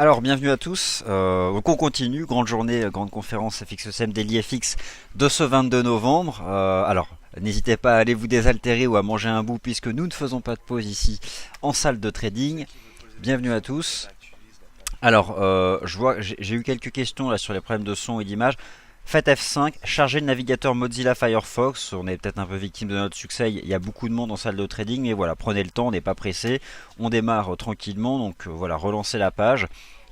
Alors, bienvenue à tous. Donc on continue, grande journée, grande conférence FXECM Daily FX de ce 22 novembre. Alors, n'hésitez pas à aller vous désaltérer ou à manger un bout puisque nous ne faisons pas de pause ici en salle de trading. Bienvenue à tous. Alors, je vois, j'ai eu quelques questions là sur les problèmes de son et d'image. Faites F5, chargez le navigateur Mozilla Firefox. On est peut-être un peu victime de notre succès. Il y a beaucoup de monde en salle de trading, mais voilà, prenez le temps, on n'est pas pressé. On démarre tranquillement, donc voilà, relancez la page.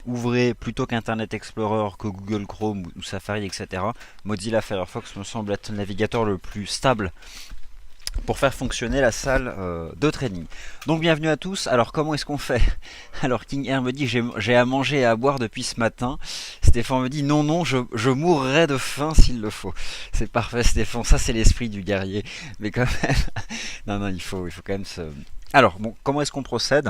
Ouvrez plutôt qu'Internet Explorer, que Google Chrome ou Safari, etc. Mozilla Firefox me semble être le navigateur le plus stable pour faire fonctionner la salle de trading. Donc bienvenue à tous. Alors comment est-ce qu'on fait? Alors King Air me dit j'ai à manger et à boire depuis ce matin. Stéphane me dit non, je mourrai de faim s'il le faut. C'est parfait Stéphane, ça c'est l'esprit du guerrier. Mais quand même, non, il faut quand même se... Alors bon, comment est-ce qu'on procède?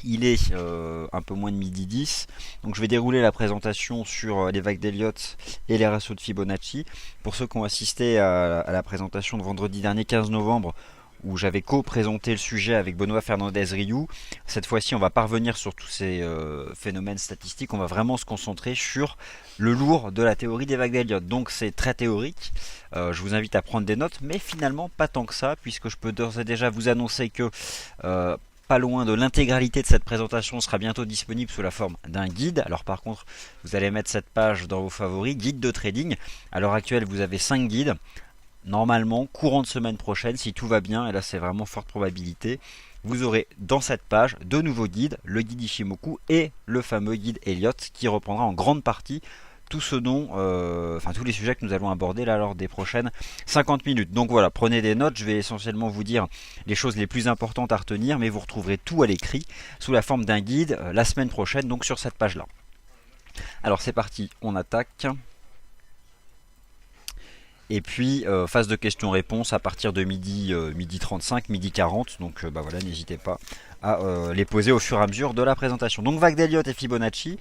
Il est un peu moins de midi 10, donc je vais dérouler la présentation sur les vagues d'Elliott et les ratios de Fibonacci. Pour ceux qui ont assisté à la présentation de vendredi dernier 15 novembre, où j'avais co-présenté le sujet avec Benoît Fernandez-Riou, cette fois-ci on va pas revenir sur tous ces phénomènes statistiques, on va vraiment se concentrer sur le lourd de la théorie des vagues d'Elliott. Donc c'est très théorique, je vous invite à prendre des notes, mais finalement pas tant que ça, puisque je peux d'ores et déjà vous annoncer que... pas loin de l'intégralité de cette présentation sera bientôt disponible sous la forme d'un guide. Alors par contre, vous allez mettre cette page dans vos favoris, guide de trading. À l'heure actuelle, vous avez 5 guides. Normalement, courant de semaine prochaine, si tout va bien, et là c'est vraiment forte probabilité, vous aurez dans cette page deux nouveaux guides, le guide Ishimoku et le fameux guide Elliott, qui reprendra en grande partie tout ce dont, tous les sujets que nous allons aborder là lors des prochaines 50 minutes. Donc voilà, prenez des notes, je vais essentiellement vous dire les choses les plus importantes à retenir, mais vous retrouverez tout à l'écrit sous la forme d'un guide la semaine prochaine, donc sur cette page-là. Alors c'est parti, on attaque. Et puis phase de questions-réponses à partir de midi 35, midi 40. Donc voilà, n'hésitez pas à les poser au fur et à mesure de la présentation. Donc vague d'Elliott et Fibonacci.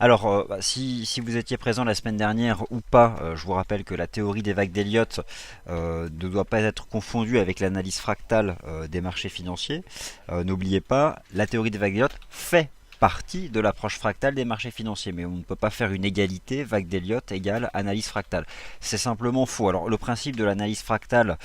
Alors, si vous étiez présent la semaine dernière ou pas, je vous rappelle que la théorie des vagues d'Elliott ne doit pas être confondue avec l'analyse fractale des marchés financiers. N'oubliez pas, la théorie des vagues d'Elliott fait partie de l'approche fractale des marchés financiers, mais on ne peut pas faire une égalité vague d'Elliott égale analyse fractale. C'est simplement faux. Alors le principe de l'analyse fractale,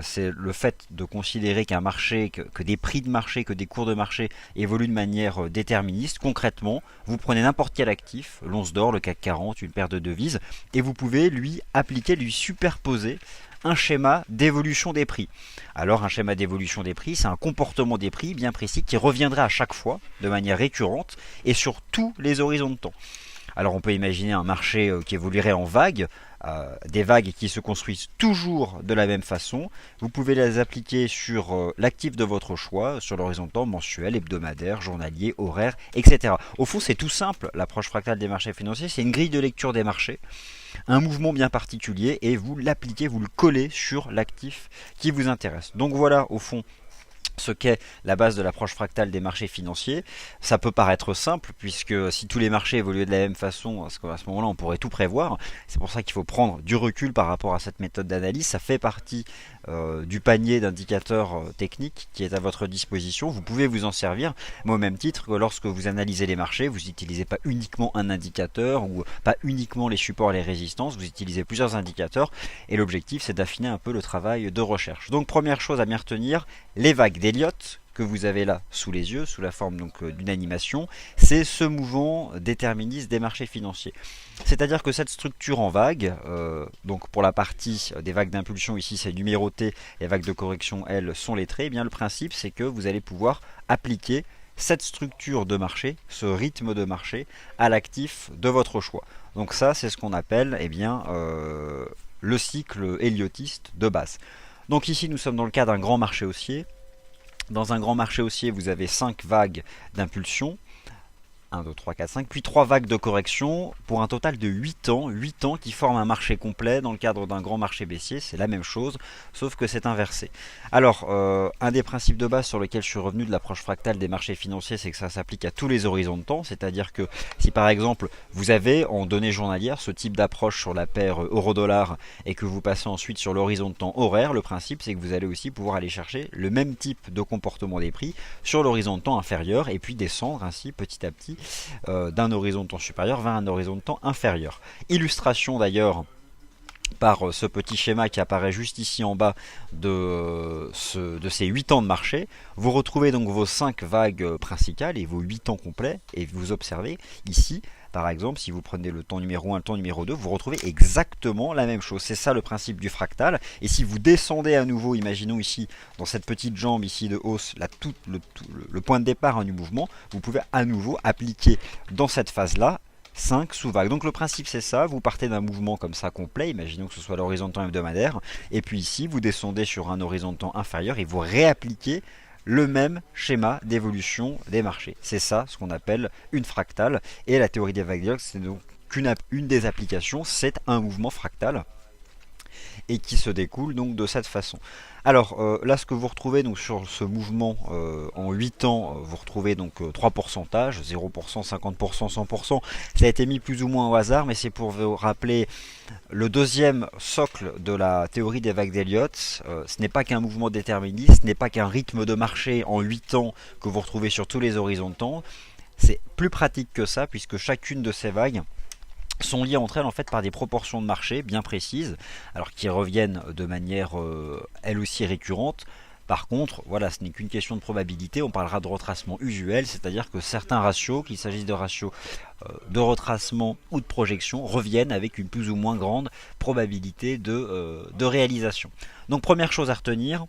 c'est le fait de considérer qu'un marché, que des prix de marché, que des cours de marché évoluent de manière déterministe. Concrètement, vous prenez n'importe quel actif, l'once d'or, le CAC 40, une paire de devises, et vous pouvez lui appliquer, lui superposer un schéma d'évolution des prix. Alors un schéma d'évolution des prix, c'est un comportement des prix bien précis qui reviendrait à chaque fois de manière récurrente et sur tous les horizons de temps. Alors on peut imaginer un marché qui évoluerait en vagues, des vagues qui se construisent toujours de la même façon. Vous pouvez les appliquer sur l'actif de votre choix, sur l'horizon de temps mensuel, hebdomadaire, journalier, horaire, etc. Au fond, c'est tout simple, l'approche fractale des marchés financiers, c'est une grille de lecture des marchés, un mouvement bien particulier, et vous l'appliquez, vous le collez sur l'actif qui vous intéresse. Donc voilà, au fond, ce qu'est la base de l'approche fractale des marchés financiers. Ça peut paraître simple, puisque si tous les marchés évoluaient de la même façon, à ce moment-là, on pourrait tout prévoir. C'est pour ça qu'il faut prendre du recul par rapport à cette méthode d'analyse. Ça fait partie du panier d'indicateurs techniques qui est à votre disposition. Vous pouvez vous en servir, mais au même titre que lorsque vous analysez les marchés, vous n'utilisez pas uniquement un indicateur ou pas uniquement les supports et les résistances, vous utilisez plusieurs indicateurs, et l'objectif c'est d'affiner un peu le travail de recherche. Donc première chose à bien retenir, les vagues d'Elliott que vous avez là sous les yeux, sous la forme donc d'une animation, c'est ce mouvement déterministe des marchés financiers. C'est-à-dire que cette structure en vague, donc pour la partie des vagues d'impulsion ici c'est numéroté, les vagues de correction elles sont lettrées, et bien le principe c'est que vous allez pouvoir appliquer cette structure de marché, ce rythme de marché à l'actif de votre choix. Donc ça c'est ce qu'on appelle le cycle elliottiste de base. Donc ici nous sommes dans le cas d'un grand marché haussier. Dans un grand marché haussier, vous avez 5 vagues d'impulsion. 1, 2, 3, 4, 5, puis 3 vagues de correction pour un total de 8 ans. 8 ans qui forment un marché complet. Dans le cadre d'un grand marché baissier, c'est la même chose, sauf que c'est inversé. Alors, un des principes de base sur lequel je suis revenu de l'approche fractale des marchés financiers, c'est que ça s'applique à tous les horizons de temps. C'est-à-dire que si par exemple, vous avez en données journalières ce type d'approche sur la paire euro-dollar et que vous passez ensuite sur l'horizon de temps horaire, le principe c'est que vous allez aussi pouvoir aller chercher le même type de comportement des prix sur l'horizon de temps inférieur et puis descendre ainsi petit à petit d'un horizon de temps supérieur vers un horizon de temps inférieur. Illustration d'ailleurs par ce petit schéma qui apparaît juste ici en bas de ces 8 ans de marché. Vous retrouvez donc vos 5 vagues principales et vos 8 ans complets, et vous observez ici, par exemple, si vous prenez le temps numéro 1 et le temps numéro 2, vous retrouvez exactement la même chose. C'est ça le principe du fractal. Et si vous descendez à nouveau, imaginons ici, dans cette petite jambe ici de hausse, le point de départ du mouvement, vous pouvez à nouveau appliquer dans cette phase-là 5 sous-vagues. Donc le principe c'est ça, vous partez d'un mouvement comme ça complet, imaginons que ce soit l'horizon de temps hebdomadaire, et puis ici vous descendez sur un horizon de temps inférieur et vous réappliquez le même schéma d'évolution des marchés. C'est ça ce qu'on appelle une fractale, et la théorie des vagues d'Elliott, c'est donc une des applications, c'est un mouvement fractal et qui se découle donc de cette façon. Alors là ce que vous retrouvez donc sur ce mouvement en 8 ans, vous retrouvez donc 3 pourcentages, 0%, 50%, 100%. Ça a été mis plus ou moins au hasard, mais c'est pour vous rappeler le deuxième socle de la théorie des vagues d'Elliott. Ce n'est pas qu'un mouvement déterministe, ce n'est pas qu'un rythme de marché en 8 ans que vous retrouvez sur tous les horizons de temps. C'est plus pratique que ça, puisque chacune de ces vagues sont liées entre elles en fait par des proportions de marché bien précises, alors qui reviennent de manière elles aussi récurrente. Par contre, voilà, ce n'est qu'une question de probabilité, on parlera de retracement usuel, c'est-à-dire que certains ratios, qu'il s'agisse de ratios de retracement ou de projection, reviennent avec une plus ou moins grande probabilité de réalisation. Donc première chose à retenir,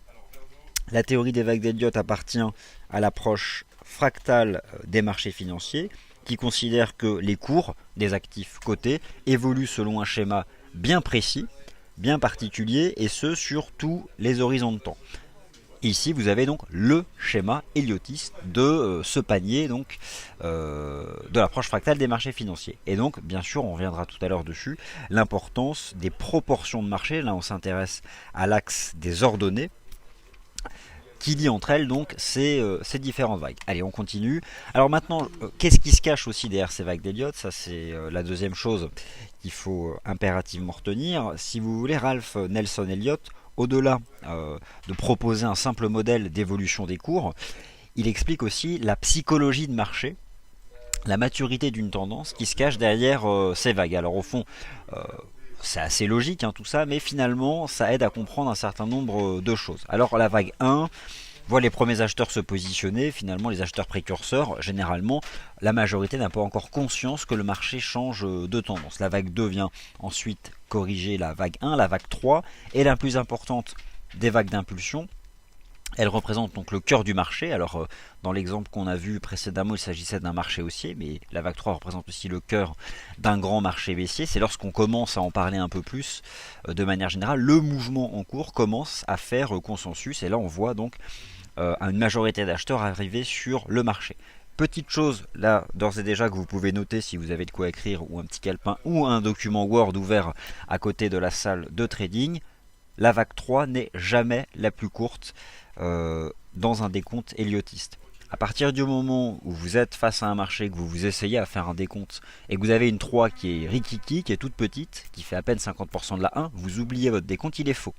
la théorie des vagues d'Elliott appartient à l'approche fractale des marchés financiers, qui considère que les cours des actifs cotés évoluent selon un schéma bien précis, bien particulier, et ce sur tous les horizons de temps. Ici, vous avez donc le schéma elliottiste de ce panier donc, de l'approche fractale des marchés financiers. Et donc, bien sûr, on reviendra tout à l'heure dessus, l'importance des proportions de marché. Là, on s'intéresse à l'axe des ordonnées, qui lie entre elles donc ces différentes vagues. Allez, on continue. Alors maintenant, qu'est-ce qui se cache aussi derrière ces vagues d'Elliott? Ça, c'est la deuxième chose qu'il faut impérativement retenir. Si vous voulez, Ralph Nelson Elliott, au-delà de proposer un simple modèle d'évolution des cours, il explique aussi la psychologie de marché, la maturité d'une tendance qui se cache derrière ces vagues. Alors au fond, c'est assez logique tout ça, mais finalement ça aide à comprendre un certain nombre de choses. Alors la vague 1 voit les premiers acheteurs se positionner, finalement les acheteurs précurseurs, généralement la majorité n'a pas encore conscience que le marché change de tendance. La vague 2 vient ensuite corriger la vague 1, la vague 3 est la plus importante des vagues d'impulsion. Elle représente donc le cœur du marché. Alors dans l'exemple qu'on a vu précédemment, il s'agissait d'un marché haussier, mais la vague 3 représente aussi le cœur d'un grand marché baissier. C'est lorsqu'on commence à en parler un peu plus, de manière générale, le mouvement en cours commence à faire consensus. Et là on voit donc une majorité d'acheteurs arriver sur le marché. Petite chose là d'ores et déjà que vous pouvez noter si vous avez de quoi écrire, ou un petit calepin ou un document Word ouvert à côté de la salle de trading, la vague 3 n'est jamais la plus courte dans un décompte elliottiste. À partir du moment où vous êtes face à un marché, que vous vous essayez à faire un décompte et que vous avez une 3 qui est rikiki, qui est toute petite, qui fait à peine 50% de la 1, vous oubliez votre décompte, il est faux.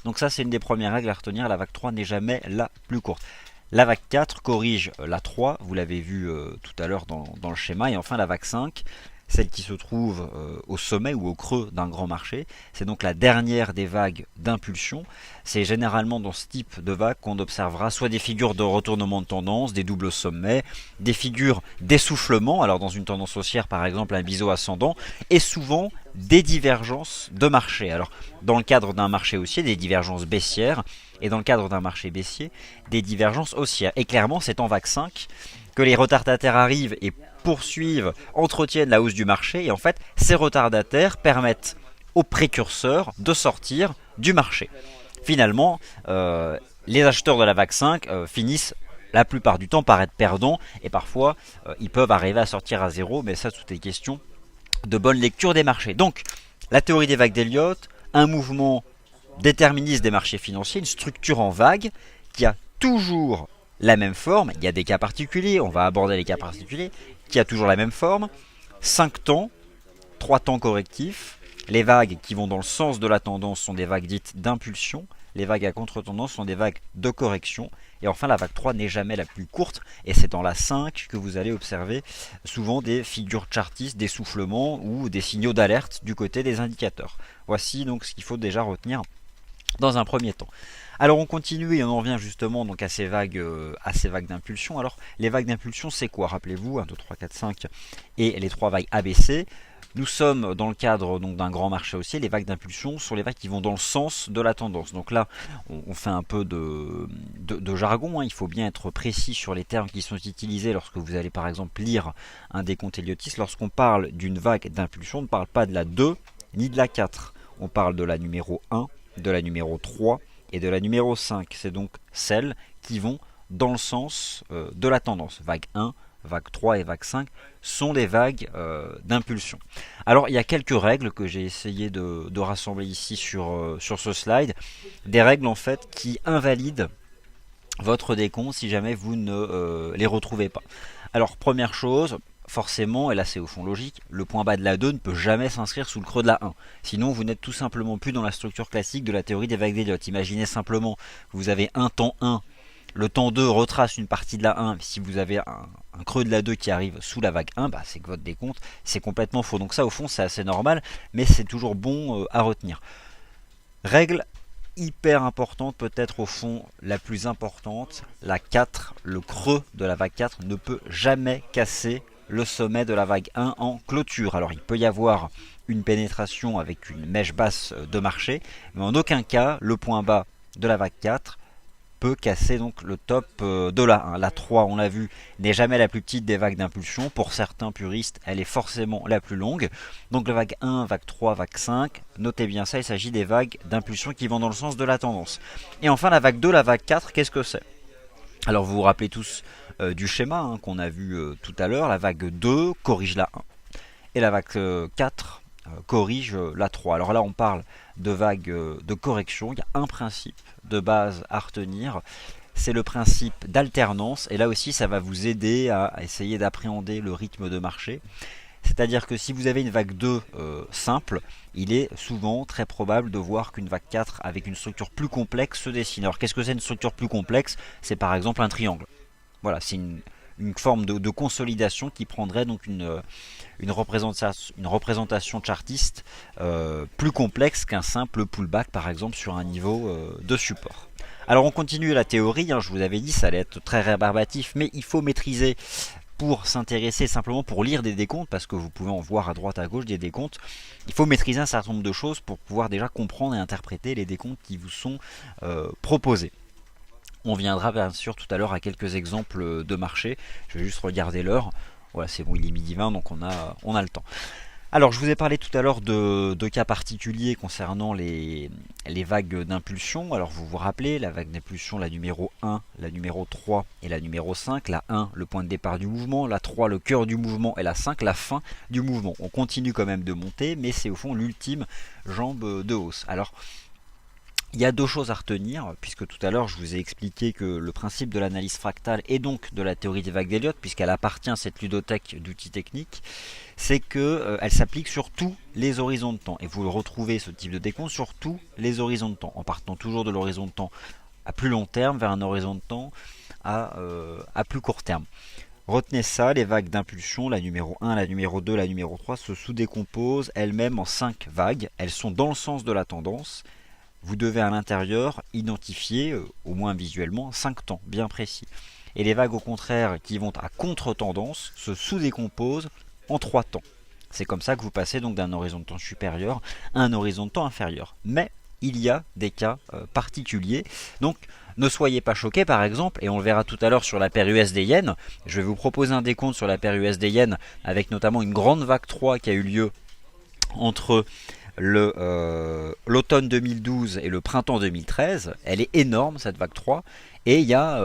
Donc ça, c'est une des premières règles à retenir, la vague 3 n'est jamais la plus courte. La vague 4 corrige la 3, vous l'avez vu tout à l'heure dans le schéma, et enfin la vague 5, celle qui se trouve au sommet ou au creux d'un grand marché, c'est donc la dernière des vagues d'impulsion. C'est généralement dans ce type de vague qu'on observera soit des figures de retournement de tendance, des doubles sommets, des figures d'essoufflement, alors dans une tendance haussière par exemple un biseau ascendant, et souvent des divergences de marché. Alors dans le cadre d'un marché haussier, des divergences baissières, et dans le cadre d'un marché baissier, des divergences haussières. Et clairement, c'est en vague 5 que les retardataires arrivent et poursuivent, entretiennent la hausse du marché, et en fait, ces retardataires permettent aux précurseurs de sortir du marché. Finalement, les acheteurs de la vague 5 finissent la plupart du temps par être perdants, et parfois ils peuvent arriver à sortir à zéro, mais ça, tout est question de bonne lecture des marchés. Donc, la théorie des vagues d'Elliott, un mouvement déterministe des marchés financiers, une structure en vague qui a toujours la même forme. Il y a des cas particuliers, on va aborder les cas particuliers, qui a toujours la même forme. 5 temps, 3 temps correctifs. Les vagues qui vont dans le sens de la tendance sont des vagues dites d'impulsion. Les vagues à contre-tendance sont des vagues de correction. Et enfin, la vague 3 n'est jamais la plus courte. Et c'est dans la 5 que vous allez observer souvent des figures chartistes, des soufflements ou des signaux d'alerte du côté des indicateurs. Voici donc ce qu'il faut déjà retenir dans un premier temps. Alors on continue et on en revient justement donc à ces vagues d'impulsion. Alors les vagues d'impulsion c'est quoi? Rappelez-vous, 1, 2, 3, 4, 5 et les 3 vagues ABC. Nous sommes dans le cadre d'un grand marché haussier. Les vagues d'impulsion sont les vagues qui vont dans le sens de la tendance. Donc là, on fait un peu de jargon. Il faut bien être précis sur les termes qui sont utilisés lorsque vous allez par exemple lire un décompte Elliottiste. Lorsqu'on parle d'une vague d'impulsion, on ne parle pas de la 2 ni de la 4. On parle de la numéro 1, de la numéro 3 et de la numéro 5. C'est donc celles qui vont dans le sens de la tendance. Vague 1, vague 3 et vague 5 sont des vagues d'impulsion. Alors il y a quelques règles que j'ai essayé de rassembler ici sur ce slide. Des règles en fait qui invalident votre décompte si jamais vous ne les retrouvez pas. Alors première chose, forcément, et là c'est au fond logique, le point bas de la 2 ne peut jamais s'inscrire sous le creux de la 1. Sinon vous n'êtes tout simplement plus dans la structure classique de la théorie des vagues d'Elliott. Imaginez simplement que vous avez un temps 1, le temps 2 retrace une partie de la 1, si vous avez un creux de la 2 qui arrive sous la vague 1, bah c'est que votre décompte c'est complètement faux. Donc ça au fond c'est assez normal, mais c'est toujours bon à retenir. Règle hyper importante, peut-être au fond la plus importante, la 4, le creux de la vague 4 ne peut jamais casser le sommet de la vague 1 en clôture. Alors il peut y avoir une pénétration avec une mèche basse de marché, mais en aucun cas le point bas de la vague 4 peut casser donc le top de la 1. La 3, on l'a vu, n'est jamais la plus petite des vagues d'impulsion. Pour certains puristes, elle est forcément la plus longue. Donc la vague 1, vague 3, vague 5, notez bien ça, il s'agit des vagues d'impulsion qui vont dans le sens de la tendance. Et enfin la vague 2, la vague 4, qu'est-ce que c'est? Alors vous vous rappelez tous du schéma qu'on a vu tout à l'heure. La vague 2 corrige la 1 et la vague 4 corrige la 3. Alors là on parle de vagues de correction. Il y a un principe de base à retenir, c'est le principe d'alternance, et là aussi ça va vous aider à essayer d'appréhender le rythme de marché. C'est-à-dire que si vous avez une vague 2 simple, il est souvent très probable de voir qu'une vague 4 avec une structure plus complexe se dessine. Alors qu'est-ce que c'est une structure plus complexe? C'est par exemple un triangle. Voilà, c'est une forme de consolidation qui prendrait donc une représentation chartiste plus complexe qu'un simple pullback par exemple sur un niveau de support. Alors on continue la théorie, je vous avais dit ça allait être très rébarbatif, mais il faut maîtriser pour s'intéresser, simplement pour lire des décomptes, parce que vous pouvez en voir à droite à gauche des décomptes, il faut maîtriser un certain nombre de choses pour pouvoir déjà comprendre et interpréter les décomptes qui vous sont proposés. On viendra bien sûr tout à l'heure à quelques exemples de marché. Je vais juste regarder l'heure. Voilà, c'est bon, il est midi 20, donc on a le temps. Alors, je vous ai parlé tout à l'heure de cas particuliers concernant les vagues d'impulsion. Alors, vous vous rappelez, la vague d'impulsion, la numéro 1, la numéro 3 et la numéro 5. La 1, le point de départ du mouvement. La 3, le cœur du mouvement. Et la 5, la fin du mouvement. On continue quand même de monter, mais c'est au fond l'ultime jambe de hausse. Alors, il y a deux choses à retenir, puisque tout à l'heure je vous ai expliqué que le principe de l'analyse fractale et donc de la théorie des vagues d'Elliott, puisqu'elle appartient à cette ludothèque d'outils techniques, c'est qu'elle s'applique sur tous les horizons de temps. Et vous retrouvez ce type de décompte sur tous les horizons de temps, en partant toujours de l'horizon de temps à plus long terme vers un horizon de temps à plus court terme. Retenez ça, les vagues d'impulsion, la numéro 1, la numéro 2, la numéro 3 se sous-décomposent elles-mêmes en 5 vagues. Elles sont dans le sens de la tendance. Vous devez à l'intérieur identifier, au moins visuellement, 5 temps bien précis. Et les vagues au contraire qui vont à contre-tendance se sous-décomposent en 3 temps. C'est comme ça que vous passez donc d'un horizon de temps supérieur à un horizon de temps inférieur. Mais il y a des cas particuliers. Donc ne soyez pas choqués par exemple, et on le verra tout à l'heure sur la paire USD-Yen. Je vais vous proposer un décompte sur la paire USD-Yen avec notamment une grande vague 3 qui a eu lieu entre l'automne 2012 et le printemps 2013. Elle est énorme cette vague 3 et il y a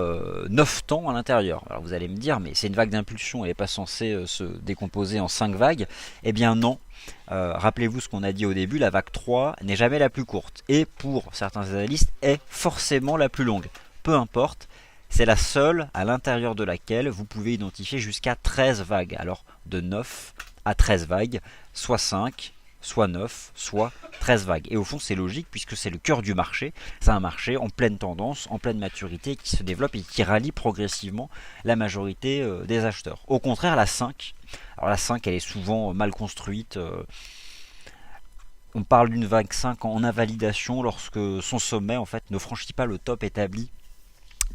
9 temps à l'intérieur. Alors vous allez me dire mais c'est une vague d'impulsion, elle n'est pas censée se décomposer en 5 vagues. Eh bien non, rappelez-vous ce qu'on a dit au début, la vague 3 n'est jamais la plus courte et pour certains analystes est forcément la plus longue. Peu importe, c'est la seule à l'intérieur de laquelle vous pouvez identifier jusqu'à 13 vagues. Alors de 9 à 13 vagues, soit 5 soit 9, soit 13 vagues. Et au fond, c'est logique puisque c'est le cœur du marché. C'est un marché en pleine tendance, en pleine maturité, qui se développe et qui rallie progressivement la majorité des acheteurs. Au contraire, la 5, alors la 5, elle est souvent mal construite. On parle d'une vague 5 en invalidation lorsque son sommet en fait ne franchit pas le top établi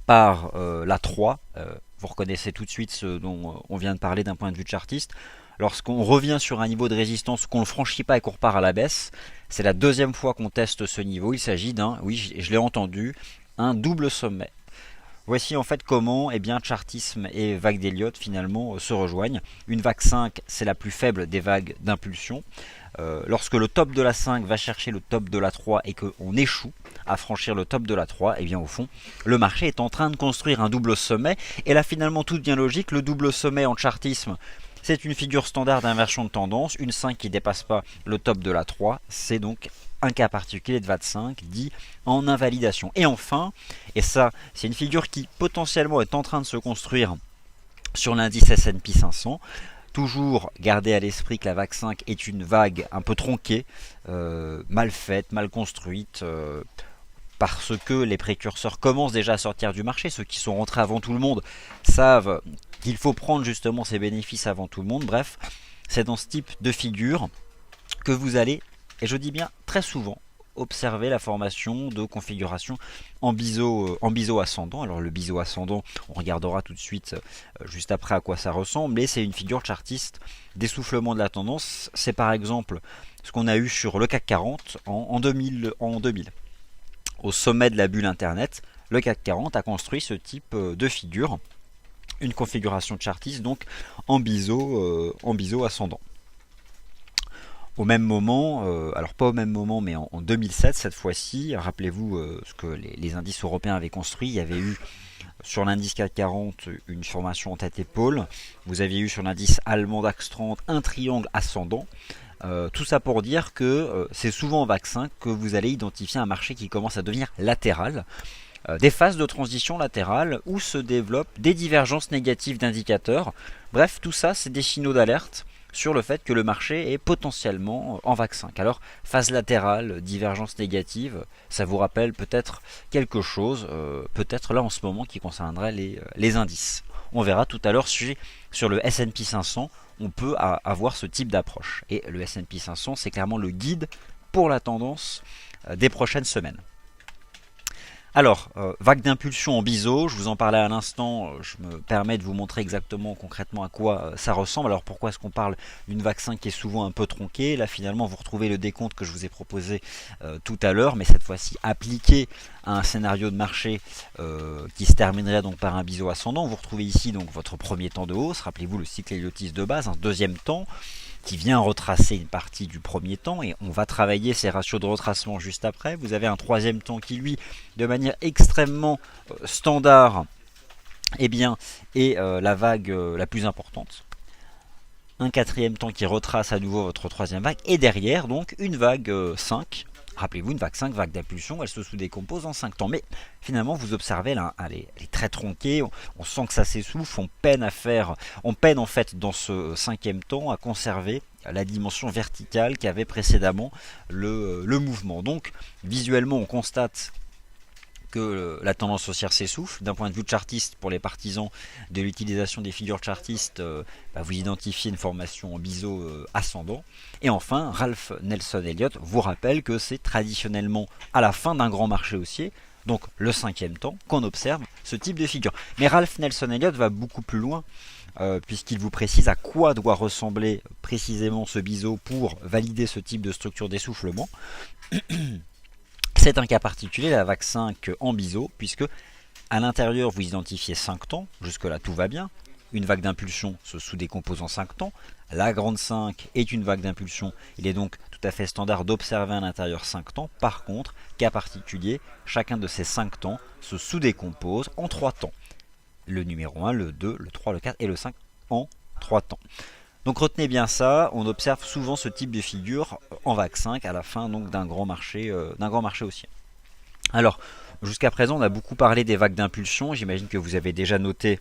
par la 3. Vous reconnaissez tout de suite ce dont on vient de parler d'un point de vue chartiste. Lorsqu'on revient sur un niveau de résistance, qu'on ne le franchit pas et qu'on repart à la baisse, c'est la deuxième fois qu'on teste ce niveau. Il s'agit d'un, oui je l'ai entendu, un double sommet. Voici en fait comment chartisme et vague d'Elliott finalement se rejoignent. Une vague 5, c'est la plus faible des vagues d'impulsion. Lorsque le top de la 5 va chercher le top de la 3 et qu'on échoue à franchir le top de la 3, et bien au fond, le marché est en train de construire un double sommet. Et là finalement tout devient logique, le double sommet en chartisme, c'est une figure standard d'inversion de tendance, une 5 qui ne dépasse pas le top de la 3, c'est donc un cas particulier de vague 5 dit en invalidation. Et enfin, et ça c'est une figure qui potentiellement est en train de se construire sur l'indice S&P 500, toujours garder à l'esprit que la vague 5 est une vague un peu tronquée, mal faite, mal construite, parce que les précurseurs commencent déjà à sortir du marché. Ceux qui sont rentrés avant tout le monde savent qu'il faut prendre justement ces bénéfices avant tout le monde. Bref, c'est dans ce type de figure que vous allez, et je dis bien très souvent, observer la formation de configuration en biseau ascendant. Alors le biseau ascendant, on regardera tout de suite juste après à quoi ça ressemble, mais c'est une figure chartiste d'essoufflement de la tendance. C'est par exemple ce qu'on a eu sur le CAC 40 en 2000. Au sommet de la bulle internet, le CAC 40 a construit ce type de figure, une configuration chartiste donc en biseau ascendant. Au même moment, alors pas au même moment, mais en 2007, cette fois-ci, rappelez-vous ce que les indices européens avaient construit. Il y avait eu sur l'indice CAC 40 une formation en tête-épaule. Vous aviez eu sur l'indice allemand DAX 30 un triangle ascendant. Tout ça pour dire que c'est souvent en vague 5 que vous allez identifier un marché qui commence à devenir latéral. Des phases de transition latérale où se développent des divergences négatives d'indicateurs. Bref, tout ça, c'est des signaux d'alerte sur le fait que le marché est potentiellement en vague 5. Alors, phase latérale, divergence négative, ça vous rappelle peut-être quelque chose, peut-être là en ce moment qui concernerait les indices. On verra tout à l'heure sur le S&P 500, on peut avoir ce type d'approche. Et le S&P 500, c'est clairement le guide pour la tendance des prochaines semaines. Alors, vague d'impulsion en biseau, je vous en parlais à l'instant, je me permets de vous montrer exactement, concrètement à quoi ça ressemble. Alors pourquoi est-ce qu'on parle d'une vague 5 qui est souvent un peu tronquée? Là finalement vous retrouvez le décompte que je vous ai proposé tout à l'heure, mais cette fois-ci appliqué à un scénario de marché qui se terminerait donc par un biseau ascendant. Vous retrouvez ici donc votre premier temps de hausse, rappelez-vous le cycle Elliottiste de base, un deuxième temps qui vient retracer une partie du premier temps, et on va travailler ces ratios de retracement juste après. Vous avez un troisième temps qui lui, de manière extrêmement standard, est la vague la plus importante. Un quatrième temps qui retrace à nouveau votre troisième vague, et derrière donc une vague 5. Rappelez-vous, une vague 5, vague d'impulsion, elle se sous-décompose en 5 temps. Mais finalement, vous observez, là, elle est très tronquée, on sent que ça s'essouffle, on peine en fait dans ce cinquième temps à conserver la dimension verticale qu'avait précédemment le mouvement. Donc, visuellement, on constate que la tendance haussière s'essouffle. D'un point de vue chartiste, pour les partisans de l'utilisation des figures chartistes, vous identifiez une formation en biseau ascendant. Et enfin, Ralph Nelson Elliott vous rappelle que c'est traditionnellement à la fin d'un grand marché haussier, donc le cinquième temps, qu'on observe ce type de figure. Mais Ralph Nelson Elliott va beaucoup plus loin, puisqu'il vous précise à quoi doit ressembler précisément ce biseau pour valider ce type de structure d'essoufflement. C'est un cas particulier, la vague 5 en biseau, puisque à l'intérieur vous identifiez 5 temps, jusque là tout va bien. Une vague d'impulsion se sous-décompose en 5 temps. La grande 5 est une vague d'impulsion, il est donc tout à fait standard d'observer à l'intérieur 5 temps. Par contre, cas particulier, chacun de ces 5 temps se sous-décompose en 3 temps. Le numéro 1, le 2, le 3, le 4 et le 5 en 3 temps. Donc retenez bien ça, on observe souvent ce type de figure en vague 5 à la fin donc d'un grand marché haussier. Alors, jusqu'à présent, on a beaucoup parlé des vagues d'impulsion. J'imagine que vous avez déjà noté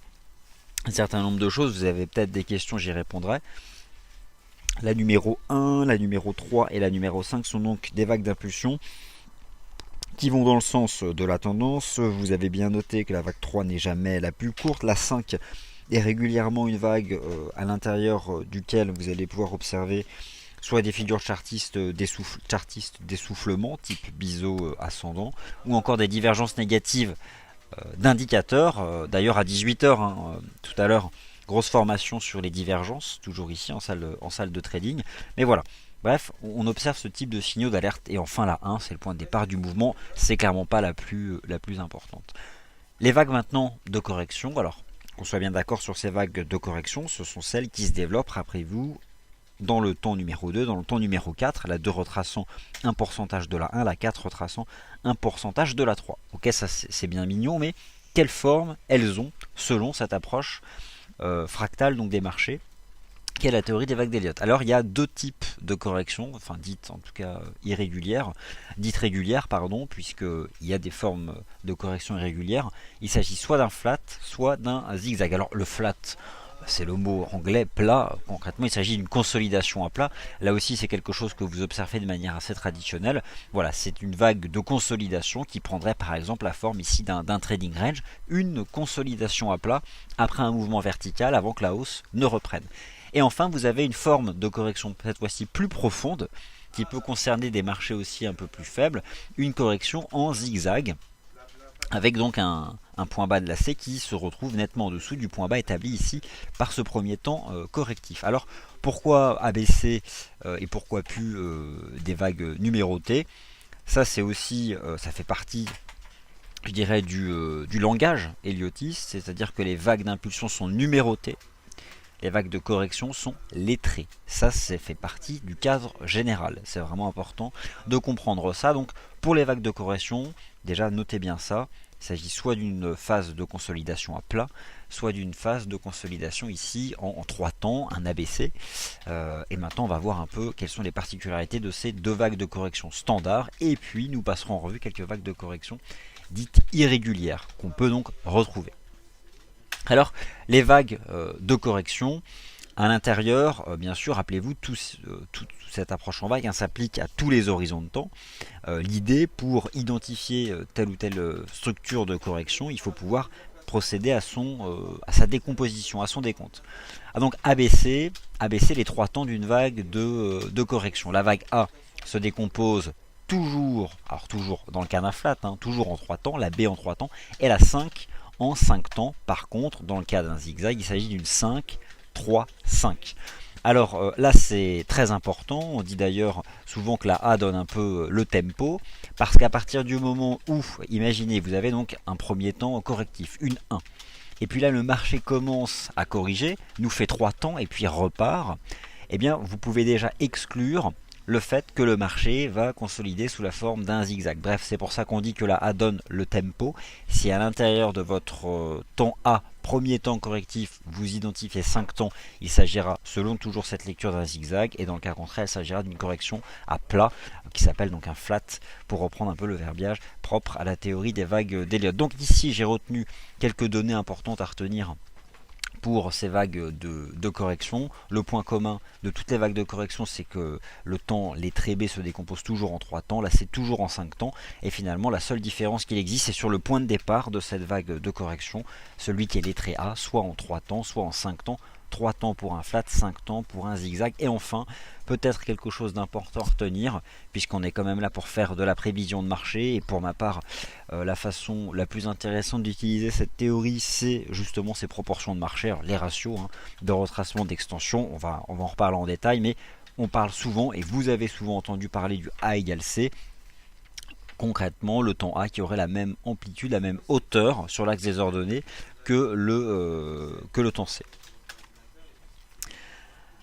un certain nombre de choses. Vous avez peut-être des questions, j'y répondrai. La numéro 1, la numéro 3 et la numéro 5 sont donc des vagues d'impulsion qui vont dans le sens de la tendance. Vous avez bien noté que la vague 3 n'est jamais la plus courte. La 5 est régulièrement une vague à l'intérieur duquel vous allez pouvoir observer soit des figures chartistes d'essoufflement, type biseau ascendant, ou encore des divergences négatives d'indicateurs. D'ailleurs à 18h, tout à l'heure, grosse formation sur les divergences, toujours ici en salle de trading. Mais voilà, bref, on observe ce type de signaux d'alerte. Et enfin la 1, c'est le point de départ du mouvement, c'est clairement pas la plus importante. Les vagues maintenant de correction, alors qu'on soit bien d'accord sur ces vagues de correction, ce sont celles qui se développent, rappelez-vous, dans le temps numéro 2, dans le temps numéro 4, la 2 retraçant un pourcentage de la 1, la 4 retraçant un pourcentage de la 3. Ok, ça c'est bien mignon, mais quelle forme elles ont selon cette approche fractale donc des marchés, qui est la théorie des vagues d'Elliott. Alors il y a deux types de corrections, enfin dites en tout cas irrégulières, dites régulières pardon, puisqu'il y a des formes de correction irrégulières. Il s'agit soit d'un flat, soit d'un zigzag. Alors le flat, c'est le mot anglais plat, concrètement il s'agit d'une consolidation à plat. Là aussi c'est quelque chose que vous observez de manière assez traditionnelle. Voilà, c'est une vague de consolidation qui prendrait par exemple la forme ici d'un trading range, une consolidation à plat après un mouvement vertical avant que la hausse ne reprenne. Et enfin vous avez une forme de correction cette fois-ci plus profonde qui peut concerner des marchés aussi un peu plus faibles, une correction en zigzag, avec donc un point bas de la C qui se retrouve nettement en dessous du point bas établi ici par ce premier temps correctif. Alors pourquoi ABC et pourquoi plus des vagues numérotées? Ça c'est aussi, ça fait partie je dirais du langage elliotiste, c'est-à-dire que les vagues d'impulsion sont numérotées. Les vagues de correction sont lettrées. Ça fait partie du cadre général. C'est vraiment important de comprendre ça. Donc pour les vagues de correction, déjà notez bien ça. Il s'agit soit d'une phase de consolidation à plat, soit d'une phase de consolidation ici en 3 temps, un ABC. Et maintenant on va voir un peu quelles sont les particularités de ces deux vagues de correction standards. Et puis nous passerons en revue quelques vagues de correction dites irrégulières qu'on peut donc retrouver. Alors, les vagues de correction, à l'intérieur, bien sûr, rappelez-vous, toute cette approche en vague s'applique à tous les horizons de temps. L'idée, pour identifier telle ou telle structure de correction, il faut pouvoir procéder à sa décomposition, à son décompte. Donc ABC, les 3 temps d'une vague de correction. La vague A se décompose toujours dans le cas d'un flat, toujours en 3 temps, la B en 3 temps, et la 5 en 5 temps. Par contre, dans le cas d'un zigzag, il s'agit d'une 5, 3, 5. Alors là c'est très important, on dit d'ailleurs souvent que la A donne un peu le tempo, parce qu'à partir du moment où, imaginez, vous avez donc un premier temps correctif, une 1, et puis là le marché commence à corriger, nous fait 3 temps et puis repart, eh bien vous pouvez déjà exclure le fait que le marché va consolider sous la forme d'un zigzag. Bref, c'est pour ça qu'on dit que la A donne le tempo. Si à l'intérieur de votre temps A, premier temps correctif, vous identifiez 5 temps, il s'agira, selon toujours cette lecture, d'un zigzag, et dans le cas contraire, il s'agira d'une correction à plat, qui s'appelle donc un flat, pour reprendre un peu le verbiage propre à la théorie des vagues d'Elliott. Donc ici, j'ai retenu quelques données importantes à retenir pour ces vagues de correction. Le point commun de toutes les vagues de correction, c'est que le temps, les traits B se décomposent toujours en 3 temps, là c'est toujours en 5 temps, et finalement la seule différence qu'il existe, c'est sur le point de départ de cette vague de correction, celui qui est lettré A, soit en 3 temps, soit en 5 temps, 3 temps pour un flat, 5 temps pour un zigzag. Et enfin, peut-être quelque chose d'important à retenir, puisqu'on est quand même là pour faire de la prévision de marché, et pour ma part, la façon la plus intéressante d'utiliser cette théorie, c'est justement ces proportions de marché, alors les ratios de retracement d'extension. On va en reparler en détail, mais on parle souvent, et vous avez souvent entendu parler du A égale C. Concrètement, le temps A qui aurait la même amplitude, la même hauteur sur l'axe des ordonnées que le temps C.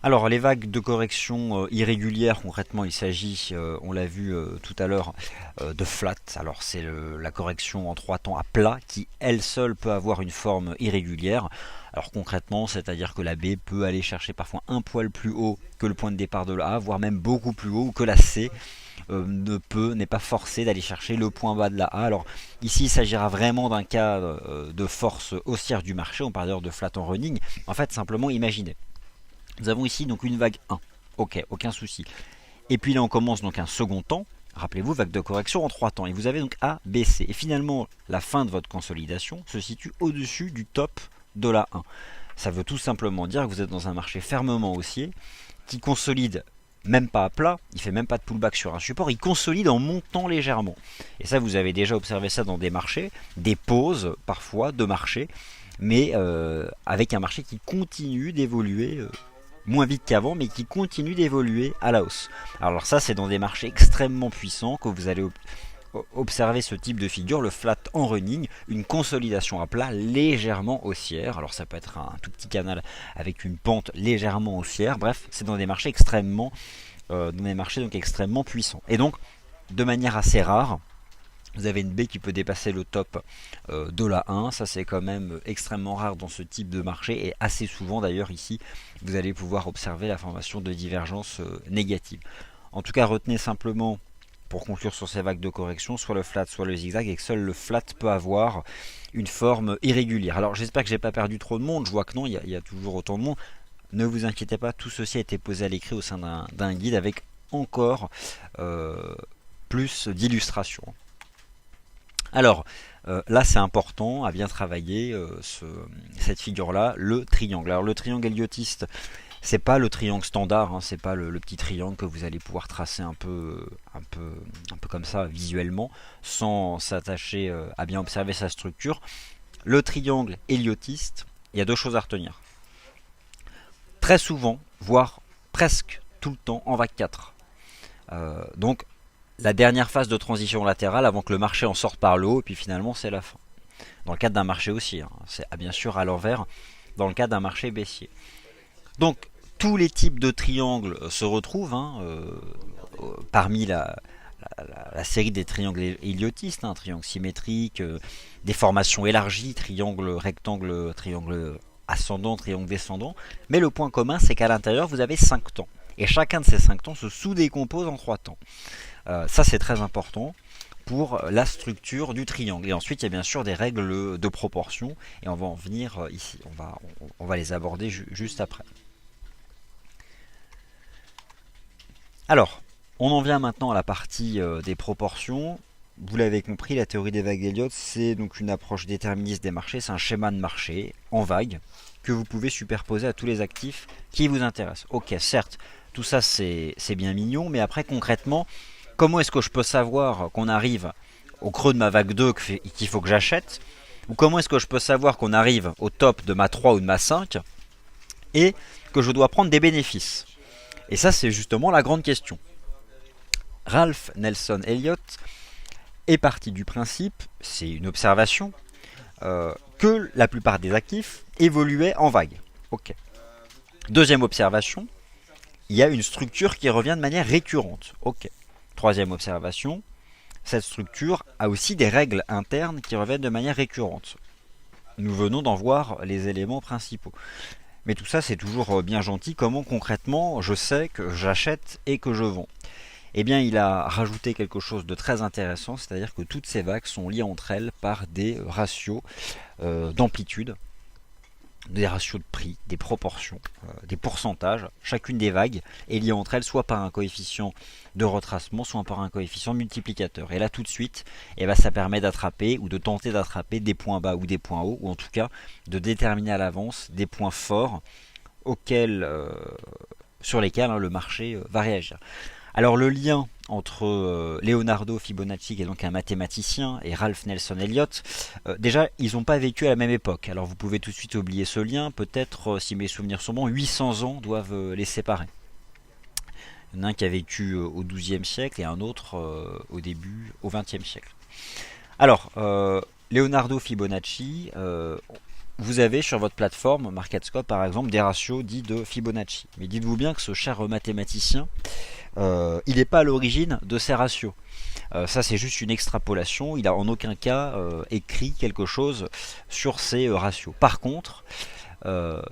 Alors les vagues de correction irrégulières, concrètement il s'agit, on l'a vu tout à l'heure, de flat. Alors c'est la correction en 3 temps à plat qui elle seule peut avoir une forme irrégulière. Alors concrètement, c'est-à-dire que la B peut aller chercher parfois un poil plus haut que le point de départ de la A, voire même beaucoup plus haut, ou que la C n'est pas forcé d'aller chercher le point bas de la A. Alors ici il s'agira vraiment d'un cas de force haussière du marché, on parle d'ailleurs de flat en running. En fait simplement imaginez. Nous avons ici donc une vague 1, Ok, aucun souci. Et puis là on commence donc un second temps. Rappelez-vous, vague de correction en 3 temps. Et vous avez donc A, B, C. Et finalement, la fin de votre consolidation se situe au-dessus du top de la 1. Ça veut tout simplement dire que vous êtes dans un marché fermement haussier qui consolide même pas à plat, il fait même pas de pullback sur un support, il consolide en montant légèrement. Et ça, vous avez déjà observé ça dans des marchés, des pauses parfois de marché, mais avec un marché qui continue d'évoluer moins vite qu'avant, mais qui continue d'évoluer à la hausse. Alors ça, c'est dans des marchés extrêmement puissants que vous allez observer ce type de figure, le flat en running, une consolidation à plat légèrement haussière. Alors ça peut être un tout petit canal avec une pente légèrement haussière. Bref, c'est dans des marchés extrêmement, donc extrêmement puissants. Et donc, de manière assez rare, vous avez une B qui peut dépasser le top de la 1, ça c'est quand même extrêmement rare dans ce type de marché et assez souvent d'ailleurs ici vous allez pouvoir observer la formation de divergences négatives. En tout cas retenez simplement pour conclure sur ces vagues de correction soit le flat soit le zigzag et que seul le flat peut avoir une forme irrégulière. Alors j'espère que j'ai pas perdu trop de monde, je vois que non, il y a toujours autant de monde. Ne vous inquiétez pas, tout ceci a été posé à l'écrit au sein d'un guide avec encore plus d'illustrations. Alors, là c'est important à bien travailler cette figure-là, le triangle. Alors le triangle héliotiste, c'est pas le triangle standard, hein, c'est pas le petit triangle que vous allez pouvoir tracer un peu comme ça visuellement, sans s'attacher à bien observer sa structure. Le triangle héliotiste, il y a deux choses à retenir. Très souvent, voire presque tout le temps en vague 4. Donc la dernière phase de transition latérale avant que le marché en sorte par le haut et puis finalement c'est la fin. Dans le cadre d'un marché haussier, hein. C'est bien sûr à l'envers dans le cadre d'un marché baissier. Donc tous les types de triangles se retrouvent hein, parmi la série des triangles héliotistes, hein, triangle symétrique, des formations élargies, triangle rectangle, triangle ascendant, triangle descendant. Mais le point commun c'est qu'à l'intérieur vous avez 5 temps. Et chacun de ces 5 temps se sous-décompose en 3 temps. Ça c'est très important pour la structure du triangle. Et ensuite il y a bien sûr des règles de proportion et on va en venir ici. On va les aborder juste après. Alors, on en vient maintenant à la partie des proportions. Vous l'avez compris, la théorie des vagues d'Elliott, c'est donc une approche déterministe des marchés, c'est un schéma de marché en vague que vous pouvez superposer à tous les actifs qui vous intéressent. Ok, certes, tout ça c'est bien mignon, mais après concrètement, comment est-ce que je peux savoir qu'on arrive au creux de ma vague 2 qu'il faut que j'achète? Ou comment est-ce que je peux savoir qu'on arrive au top de ma 3 ou de ma 5 et que je dois prendre des bénéfices? Et ça c'est justement la grande question. Ralph Nelson Elliott est parti du principe, c'est une observation, que la plupart des actifs évoluaient en vague. Ok. Deuxième observation, il y a une structure qui revient de manière récurrente. Ok. Troisième observation, cette structure a aussi des règles internes qui reviennent de manière récurrente. Nous venons d'en voir les éléments principaux. Mais tout ça c'est toujours bien gentil, comment concrètement je sais que j'achète et que je vends? Eh bien il a rajouté quelque chose de très intéressant, c'est-à-dire que toutes ces vagues sont liées entre elles par des ratios d'amplitude, des ratios de prix, des proportions, des pourcentages. Chacune des vagues est liée entre elles soit par un coefficient de retracement, soit par un coefficient multiplicateur. Et là tout de suite, eh ben, ça permet d'attraper ou de tenter d'attraper des points bas ou des points hauts, ou en tout cas de déterminer à l'avance des points forts sur lesquels le marché va réagir. Alors le lien entre Leonardo Fibonacci, qui est donc un mathématicien, et Ralph Nelson Elliott, déjà ils n'ont pas vécu à la même époque. Alors vous pouvez tout de suite oublier ce lien, peut-être si mes souvenirs sont bons, 800 ans doivent les séparer. Il y en a un qui a vécu au XIIe siècle et un autre au XXe siècle. Alors, Leonardo Fibonacci, vous avez sur votre plateforme MarketScope par exemple des ratios dits de Fibonacci. Mais dites-vous bien que ce cher mathématicien, il n'est pas à l'origine de ces ratios. Ça c'est juste une extrapolation, il n'a en aucun cas écrit quelque chose sur ces ratios. Par contre,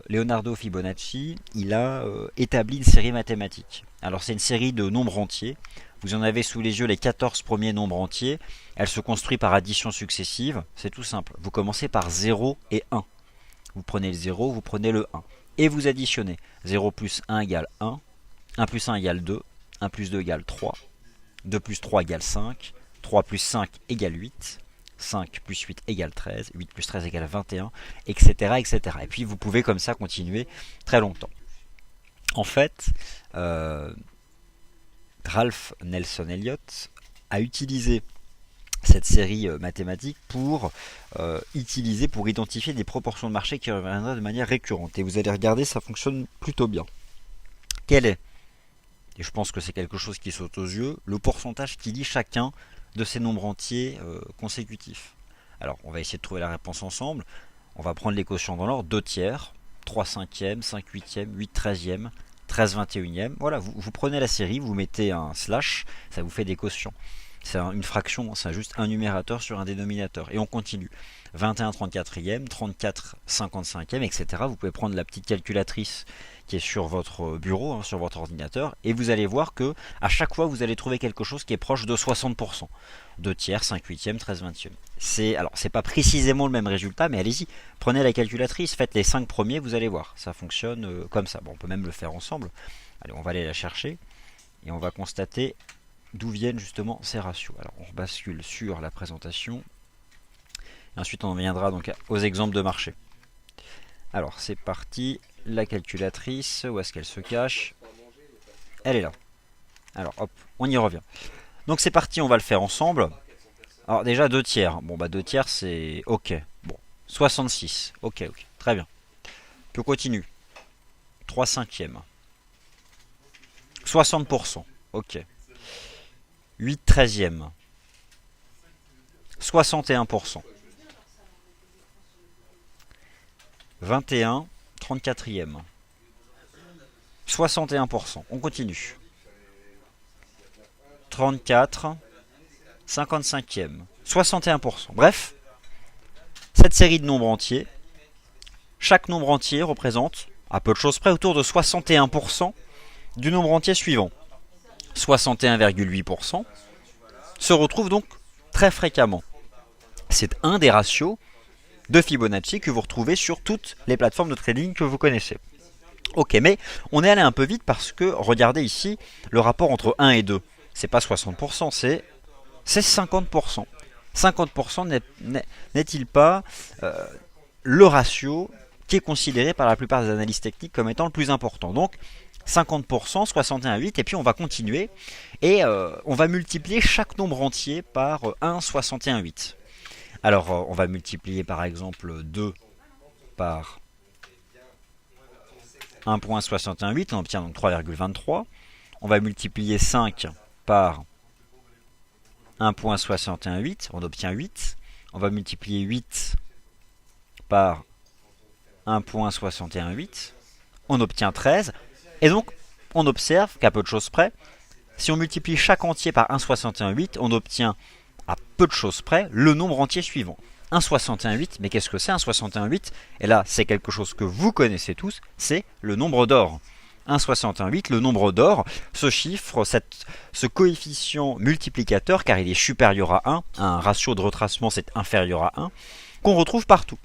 Leonardo Fibonacci, il a établi une série mathématique. Alors c'est une série de nombres entiers. Vous en avez sous les yeux les 14 premiers nombres entiers. Elle se construit par addition successive. C'est tout simple. Vous commencez par 0 et 1. Vous prenez le 0, vous prenez le 1. Et vous additionnez. 0 plus 1 égale 1. 1 plus 1 égale 2, 1 plus 2 égale 3, 2 plus 3 égale 5, 3 plus 5 égale 8, 5 plus 8 égale 13, 8 plus 13 égale 21, etc., etc. Et puis vous pouvez comme ça continuer très longtemps. En fait, Ralph Nelson Elliott a utilisé cette série mathématique pour identifier des proportions de marché qui reviendraient de manière récurrente. Et vous allez regarder, ça fonctionne plutôt bien. Quel est, et je pense que c'est quelque chose qui saute aux yeux, le pourcentage qui lie chacun de ces nombres entiers consécutifs? Alors, on va essayer de trouver la réponse ensemble. On va prendre les quotients dans l'ordre: 2 tiers, 3 cinquièmes, 5 huitièmes, 8 treizièmes, 13 21e. Voilà, vous prenez la série, vous mettez un slash, ça vous fait des quotients. C'est une fraction, c'est juste un numérateur sur un dénominateur. Et on continue. 21 34e, 34 55e, etc. Vous pouvez prendre la petite calculatrice qui est sur votre bureau, sur votre ordinateur, et vous allez voir que à chaque fois vous allez trouver quelque chose qui est proche de 60%. 2 tiers, 5 huitièmes, 13 20e. Alors c'est pas précisément le même résultat, mais allez-y, prenez la calculatrice, faites les 5 premiers, vous allez voir, ça fonctionne comme ça. Bon, on peut même le faire ensemble. Allez, on va aller la chercher, et on va constater d'où viennent justement ces ratios. Alors on bascule sur la présentation, et ensuite on viendra donc aux exemples de marché. Alors c'est parti, la calculatrice, où est-ce qu'elle se cache? Elle est là. Alors hop, on y revient. Donc c'est parti, on va le faire ensemble. Alors déjà 2 tiers, bon bah 2 tiers c'est ok. Bon, 66, ok, très bien. Puis on continue. 3 cinquièmes. 60%, ok. 8 treizièmes. 61%. 21 34e. 61%. On continue. 34 55e. 61%. Bref, cette série de nombres entiers, chaque nombre entier représente, à peu de choses près, autour de 61% du nombre entier suivant. 61,8% se retrouve donc très fréquemment. C'est un des ratios de Fibonacci que vous retrouvez sur toutes les plateformes de trading que vous connaissez. Ok, mais on est allé un peu vite parce que, regardez ici, le rapport entre 1 et 2, c'est pas 60%, c'est 50%. 50% n'est-il pas le ratio qui est considéré par la plupart des analystes techniques comme étant le plus important? Donc 50%, 61,8, et puis on va continuer, et on va multiplier chaque nombre entier par 1, 61,8. Alors on va multiplier par exemple 2 par 1,61,8, on obtient donc 3,23. On va multiplier 5 par 1,61,8, on obtient 8. On va multiplier 8 par 1,61,8, on obtient 13. Et donc, on observe qu'à peu de choses près, si on multiplie chaque entier par 1,61,8, on obtient à peu de choses près le nombre entier suivant. 1,61,8, mais qu'est-ce que c'est 1,61,8? Et là, c'est quelque chose que vous connaissez tous, c'est le nombre d'or. 1,61,8, le nombre d'or, ce chiffre, ce coefficient multiplicateur, car il est supérieur à 1, un ratio de retracement c'est inférieur à 1, qu'on retrouve partout.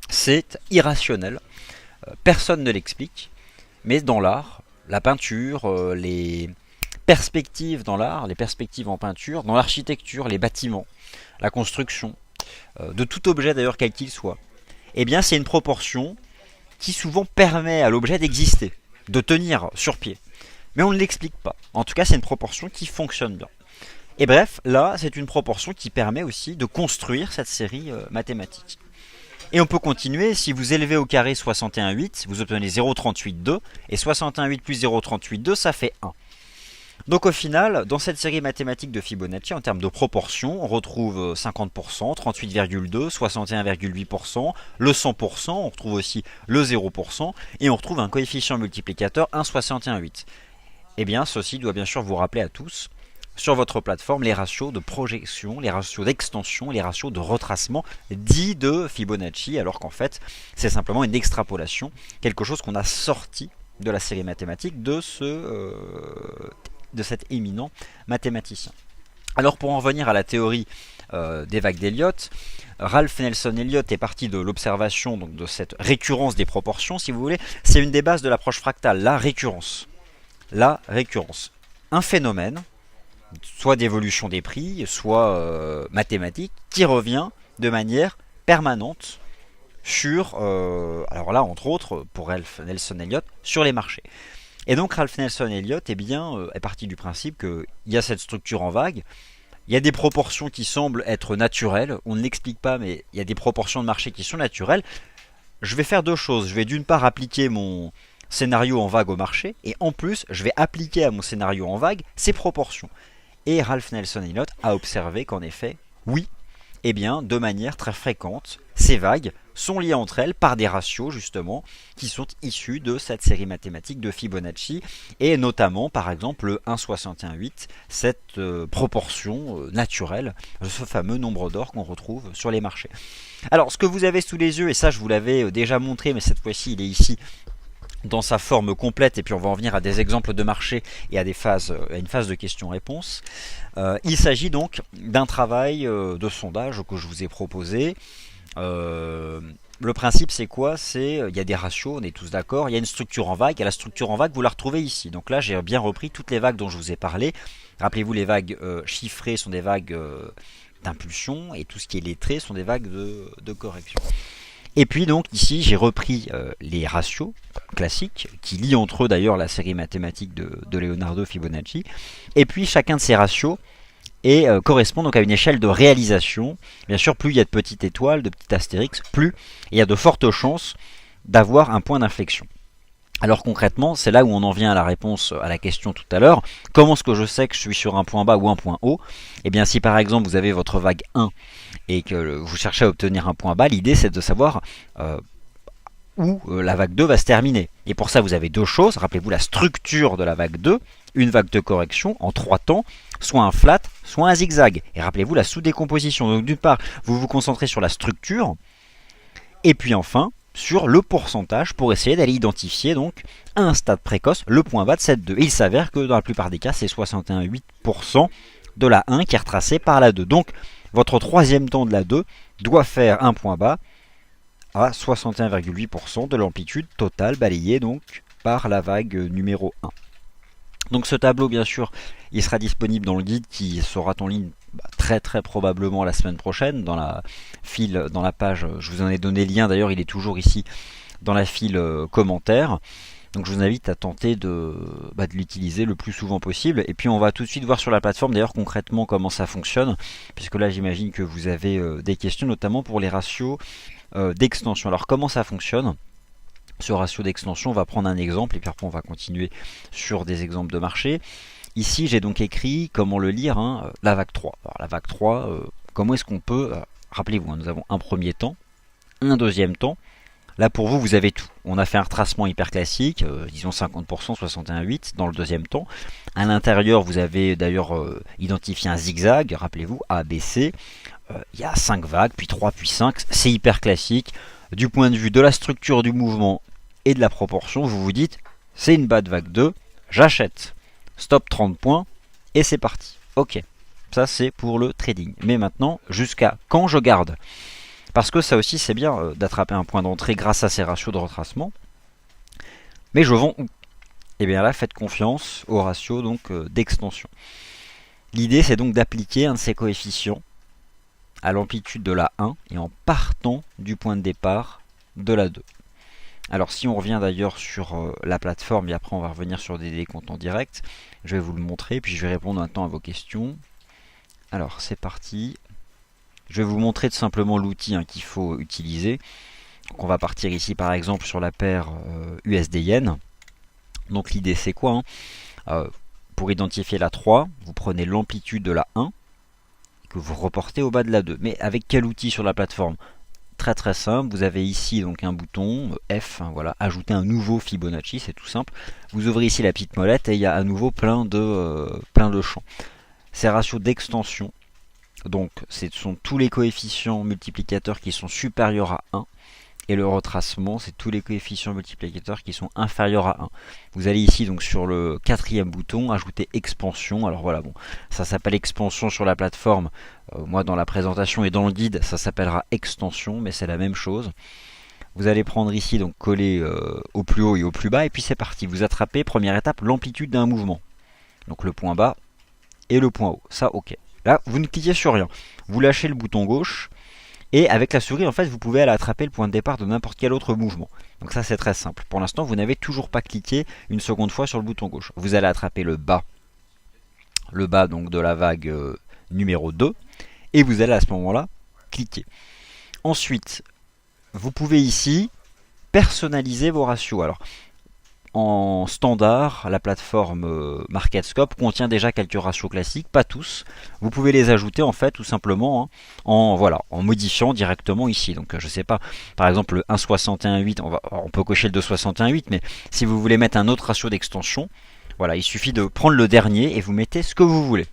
C'est irrationnel, personne ne l'explique, mais dans l'art, la peinture, les perspectives dans l'art, les perspectives en peinture, dans l'architecture, les bâtiments, la construction, de tout objet d'ailleurs quel qu'il soit, eh bien c'est une proportion qui souvent permet à l'objet d'exister, de tenir sur pied. Mais on ne l'explique pas. En tout cas, c'est une proportion qui fonctionne bien. Et bref, là, c'est une proportion qui permet aussi de construire cette série mathématique. Et on peut continuer, si vous élevez au carré 61,8, vous obtenez 0,38,2, et 61,8 plus 0,38,2, ça fait 1. Donc au final, dans cette série mathématique de Fibonacci, en termes de proportion, on retrouve 50%, 38,2, 61,8%, le 100%, on retrouve aussi le 0%, et on retrouve un coefficient multiplicateur 1,61,8. Eh bien, ceci doit bien sûr vous rappeler à tous, sur votre plateforme, les ratios de projection, les ratios d'extension, les ratios de retracement dits de Fibonacci, alors qu'en fait, c'est simplement une extrapolation, quelque chose qu'on a sorti de la série mathématique de cet éminent mathématicien. Alors pour en revenir à la théorie des vagues d'Elliott, Ralph Nelson Elliott est parti de l'observation, donc de cette récurrence des proportions, si vous voulez. C'est une des bases de l'approche fractale, la récurrence. la récurrence. Un phénomène, soit d'évolution des prix, soit mathématique, qui revient de manière permanente sur, alors là entre autres pour Ralph Nelson Elliott, sur les marchés. Et donc Ralph Nelson Elliott est parti du principe qu'il y a cette structure en vague, il y a des proportions qui semblent être naturelles, on ne l'explique pas mais il y a des proportions de marché qui sont naturelles. Je vais faire deux choses, je vais d'une part appliquer mon scénario en vague au marché, et en plus je vais appliquer à mon scénario en vague ces proportions. Et Ralph Nelson Elliott a observé qu'en effet, oui, eh bien, de manière très fréquente, ces vagues sont liées entre elles par des ratios justement qui sont issus de cette série mathématique de Fibonacci et notamment par exemple le 1,618, cette proportion naturelle, ce fameux nombre d'or qu'on retrouve sur les marchés. Alors ce que vous avez sous les yeux, et ça je vous l'avais déjà montré mais cette fois-ci il est ici dans sa forme complète, et puis on va en venir à des exemples de marché et à une phase de questions-réponses. Il s'agit donc d'un travail de sondage que je vous ai proposé. Le principe c'est quoi? Il y a des ratios, on est tous d'accord, il y a une structure en vague, et la structure en vague vous la retrouvez ici. Donc là j'ai bien repris toutes les vagues dont je vous ai parlé. Rappelez-vous, les vagues chiffrées sont des vagues d'impulsion, et tout ce qui est lettré sont des vagues de correction. Et puis donc ici j'ai repris les ratios classiques qui lient entre eux d'ailleurs la série mathématique de Leonardo Fibonacci. Et puis chacun de ces ratios correspond donc à une échelle de réalisation. Bien sûr, plus il y a de petites étoiles, de petits astérix, plus il y a de fortes chances d'avoir un point d'inflexion. Alors concrètement, c'est là où on en vient à la réponse à la question tout à l'heure. Comment est-ce que je sais que je suis sur un point bas ou un point haut? Eh bien si par exemple vous avez votre vague 1 et que vous cherchez à obtenir un point bas, l'idée c'est de savoir où la vague 2 va se terminer. Et pour ça vous avez deux choses, rappelez-vous la structure de la vague 2, une vague de correction en 3 temps, soit un flat, soit un zigzag. Et rappelez-vous la sous-décomposition. Donc d'une part, vous vous concentrez sur la structure, et puis enfin, sur le pourcentage pour essayer d'aller identifier donc à un stade précoce le point bas de cette 2. Et il s'avère que dans la plupart des cas, c'est 61,8% de la 1 qui est retracé par la 2. Donc votre troisième temps de la 2 doit faire un point bas à 61,8% de l'amplitude totale balayée donc par la vague numéro 1. Donc ce tableau, bien sûr, il sera disponible dans le guide qui sera en ligne très probablement la semaine prochaine dans la file, dans la page. Je vous en ai donné le lien d'ailleurs, il est toujours ici dans la file commentaires. Donc je vous invite à tenter de l'utiliser le plus souvent possible. Et puis on va tout de suite voir sur la plateforme d'ailleurs concrètement comment ça fonctionne, puisque là j'imagine que vous avez des questions notamment pour les ratios d'extension. Alors comment ça fonctionne? Ce ratio d'extension, on va prendre un exemple et puis après on va continuer sur des exemples de marché. Ici j'ai donc écrit comment le lire, la vague 3. Alors, la vague 3, comment est-ce qu'on peut, rappelez-vous, nous avons un premier temps, un deuxième temps. Là pour vous, vous avez tout. On a fait un retracement hyper classique, disons 50%, 61,8 dans le deuxième temps. À l'intérieur, vous avez d'ailleurs identifié un zigzag, rappelez-vous, A, B, C. Il y a 5 vagues, puis 3, puis 5. C'est hyper classique. Du point de vue de la structure du mouvement et de la proportion, vous vous dites, c'est une bad vague 2, j'achète. Stop 30 points, et c'est parti. Ok, ça c'est pour le trading. Mais maintenant, jusqu'à quand je garde? Parce que ça aussi c'est bien d'attraper un point d'entrée grâce à ces ratios de retracement. Mais je vends où? Et bien là, faites confiance au ratio d'extension. L'idée c'est donc d'appliquer un de ces coefficients à l'amplitude de la 1 et en partant du point de départ de la 2. Alors si on revient d'ailleurs sur la plateforme et après on va revenir sur des décomptes en direct, je vais vous le montrer puis je vais répondre maintenant à vos questions. Alors c'est parti. Je vais vous montrer tout simplement l'outil qu'il faut utiliser. Donc on va partir ici par exemple sur la paire USD-Yen. Donc l'idée c'est quoi pour identifier la 3, vous prenez l'amplitude de la 1 que vous reportez au bas de la 2. Mais avec quel outil sur la plateforme? Très simple, vous avez ici donc un bouton F, voilà, ajouter un nouveau Fibonacci, c'est tout simple. Vous ouvrez ici la petite molette et il y a à nouveau plein de champs. Ces ratios d'extension, donc ce sont tous les coefficients multiplicateurs qui sont supérieurs à 1. Et le retracement, c'est tous les coefficients multiplicateurs qui sont inférieurs à 1. Vous allez ici donc sur le quatrième bouton, ajouter expansion. Alors voilà, bon, ça s'appelle expansion sur la plateforme. Moi dans la présentation et dans le guide, ça s'appellera extension, mais c'est la même chose. Vous allez prendre ici, donc coller au plus haut et au plus bas, et puis c'est parti. Vous attrapez, première étape, l'amplitude d'un mouvement. Donc le point bas et le point haut. Ça, ok. Là, vous ne cliquez sur rien. Vous lâchez le bouton gauche, et avec la souris, en fait, vous pouvez aller attraper le point de départ de n'importe quel autre mouvement. Donc ça, c'est très simple. Pour l'instant, vous n'avez toujours pas cliqué une seconde fois sur le bouton gauche. Vous allez attraper le bas donc de la vague numéro 2, et vous allez à ce moment-là cliquer. Ensuite, vous pouvez ici personnaliser vos ratios. Alors, en standard, la plateforme MarketScope contient déjà quelques ratios classiques, pas tous. Vous pouvez les ajouter en fait tout simplement en modifiant directement ici. Donc je sais pas, par exemple le 1,61,8, on peut cocher le 2,61,8, mais si vous voulez mettre un autre ratio d'extension, voilà, il suffit de prendre le dernier et vous mettez ce que vous voulez.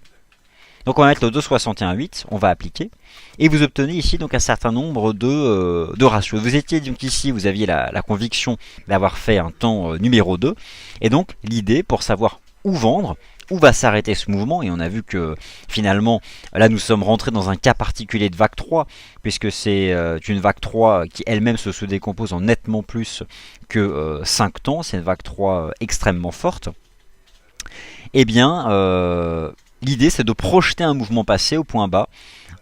Donc on va mettre le 2,61,8, on va appliquer, et vous obtenez ici donc un certain nombre de ratios. Vous étiez donc ici, vous aviez la conviction d'avoir fait un temps numéro 2, et donc l'idée pour savoir où vendre, où va s'arrêter ce mouvement, et on a vu que finalement, là nous sommes rentrés dans un cas particulier de vague 3, puisque c'est une vague 3 qui elle-même se décompose en nettement plus que 5 temps, c'est une vague 3 extrêmement forte. Eh bien, l'idée c'est de projeter un mouvement passé au point bas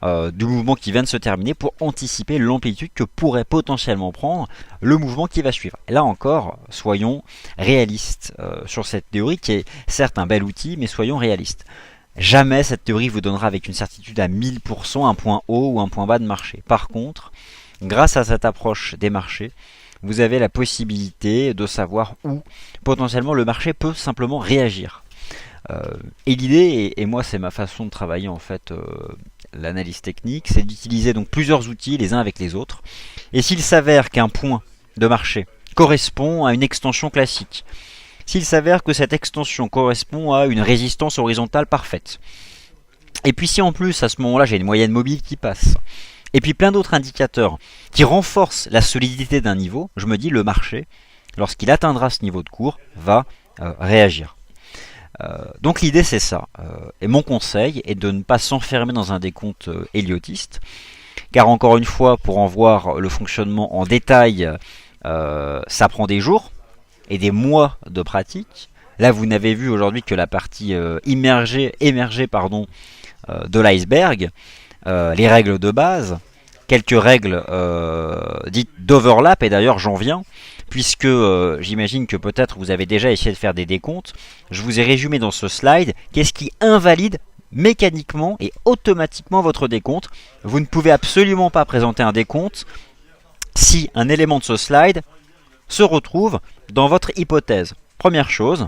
du mouvement qui vient de se terminer pour anticiper l'amplitude que pourrait potentiellement prendre le mouvement qui va suivre. Et là encore, soyons réalistes sur cette théorie qui est certes un bel outil, mais soyons réalistes. Jamais cette théorie vous donnera avec une certitude à 1000% un point haut ou un point bas de marché. Par contre, grâce à cette approche des marchés, vous avez la possibilité de savoir où potentiellement le marché peut simplement réagir. Et l'idée, et moi c'est ma façon de travailler en fait, l'analyse technique, c'est d'utiliser donc plusieurs outils les uns avec les autres. Et s'il s'avère qu'un point de marché correspond à une extension classique, s'il s'avère que cette extension correspond à une résistance horizontale parfaite, et puis si en plus à ce moment-là j'ai une moyenne mobile qui passe, et puis plein d'autres indicateurs qui renforcent la solidité d'un niveau, je me dis le marché, lorsqu'il atteindra ce niveau de cours, va réagir. Donc l'idée c'est ça, et mon conseil est de ne pas s'enfermer dans un décompte héliotiste, car encore une fois, pour en voir le fonctionnement en détail, ça prend des jours et des mois de pratique. Là vous n'avez vu aujourd'hui que la partie émergée de l'iceberg, les règles de base, quelques règles dites d'overlap, et d'ailleurs j'en viens, puisque j'imagine que peut-être vous avez déjà essayé de faire des décomptes. Je vous ai résumé dans ce slide qu'est-ce qui invalide mécaniquement et automatiquement votre décompte. Vous ne pouvez absolument pas présenter un décompte si un élément de ce slide se retrouve dans votre hypothèse. Première chose,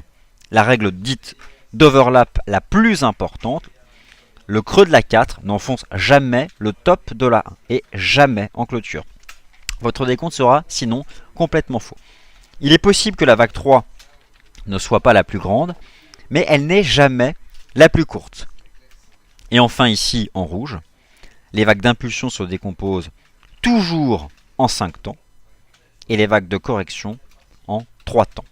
la règle dite d'overlap la plus importante, le creux de la 4 n'enfonce jamais le top de la 1 et jamais en clôture. Votre décompte sera sinon complètement faux. Il est possible que la vague 3 ne soit pas la plus grande, mais elle n'est jamais la plus courte. Et enfin ici en rouge, les vagues d'impulsion se décomposent toujours en 5 temps et les vagues de correction en 3 temps.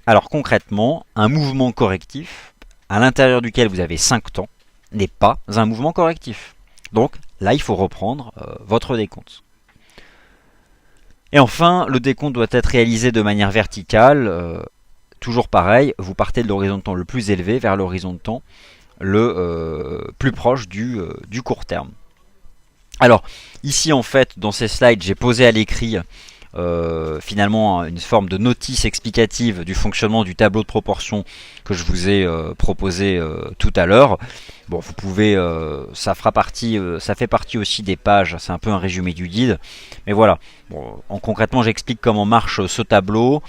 Alors concrètement, un mouvement correctif à l'intérieur duquel vous avez 5 temps n'est pas un mouvement correctif. Donc là il faut reprendre votre décompte. Et enfin, le décompte doit être réalisé de manière verticale. Toujours pareil, vous partez de l'horizon de temps le plus élevé vers l'horizon de temps le plus proche du court terme. Alors, ici en fait, dans ces slides, j'ai posé à l'écrit finalement une forme de notice explicative du fonctionnement du tableau de proportion que je vous ai proposé tout à l'heure. Bon, vous pouvez, ça fait partie aussi des pages, c'est un peu un résumé du guide, mais voilà. Bon, concrètement, j'explique comment marche ce tableau.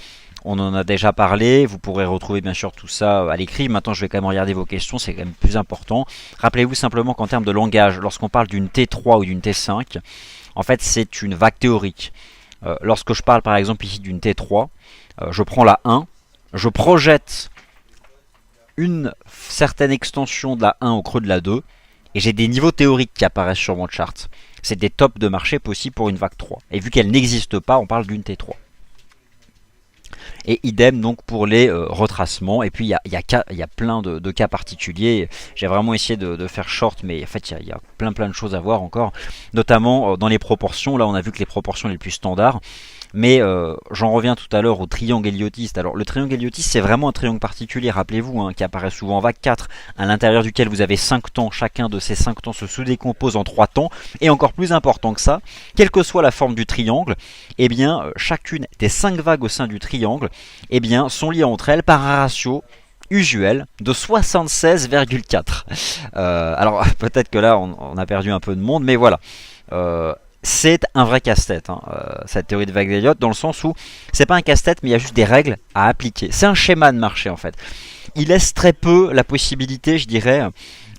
On en a déjà parlé, vous pourrez retrouver bien sûr tout ça à l'écrit. Maintenant, je vais quand même regarder vos questions, c'est quand même plus important. Rappelez-vous simplement qu'en termes de langage, lorsqu'on parle d'une T3 ou d'une T5, en fait, c'est une vague théorique. Lorsque je parle par exemple ici d'une T3, je prends la 1, je projette une certaine extension de la 1 au creux de la 2, et j'ai des niveaux théoriques qui apparaissent sur mon chart. C'est des tops de marché possibles pour une vague 3. Et vu qu'elle n'existe pas, on parle d'une T3. Et idem donc pour les retracements. Et puis il y a plein de cas particuliers. J'ai vraiment essayé de faire short, mais en fait il y a plein de choses à voir encore. Notamment dans les proportions. Là on a vu que les proportions les plus standards. Mais j'en reviens tout à l'heure au triangle héliotiste. Alors le triangle héliotiste c'est vraiment un triangle particulier, rappelez-vous, hein, qui apparaît souvent en vague 4, à l'intérieur duquel vous avez 5 temps. Chacun de ces 5 temps se sous-décompose en 3 temps. Et encore plus important que ça, quelle que soit la forme du triangle, eh bien chacune des 5 vagues au sein du triangle eh bien, sont liées entre elles par un ratio usuel de 76,4. Alors peut-être que là on a perdu un peu de monde, mais voilà. C'est un vrai casse-tête, hein, cette théorie de vague d'Elliott, dans le sens où c'est pas un casse-tête, mais il y a juste des règles à appliquer. C'est un schéma de marché en fait. Il laisse très peu la possibilité, je dirais,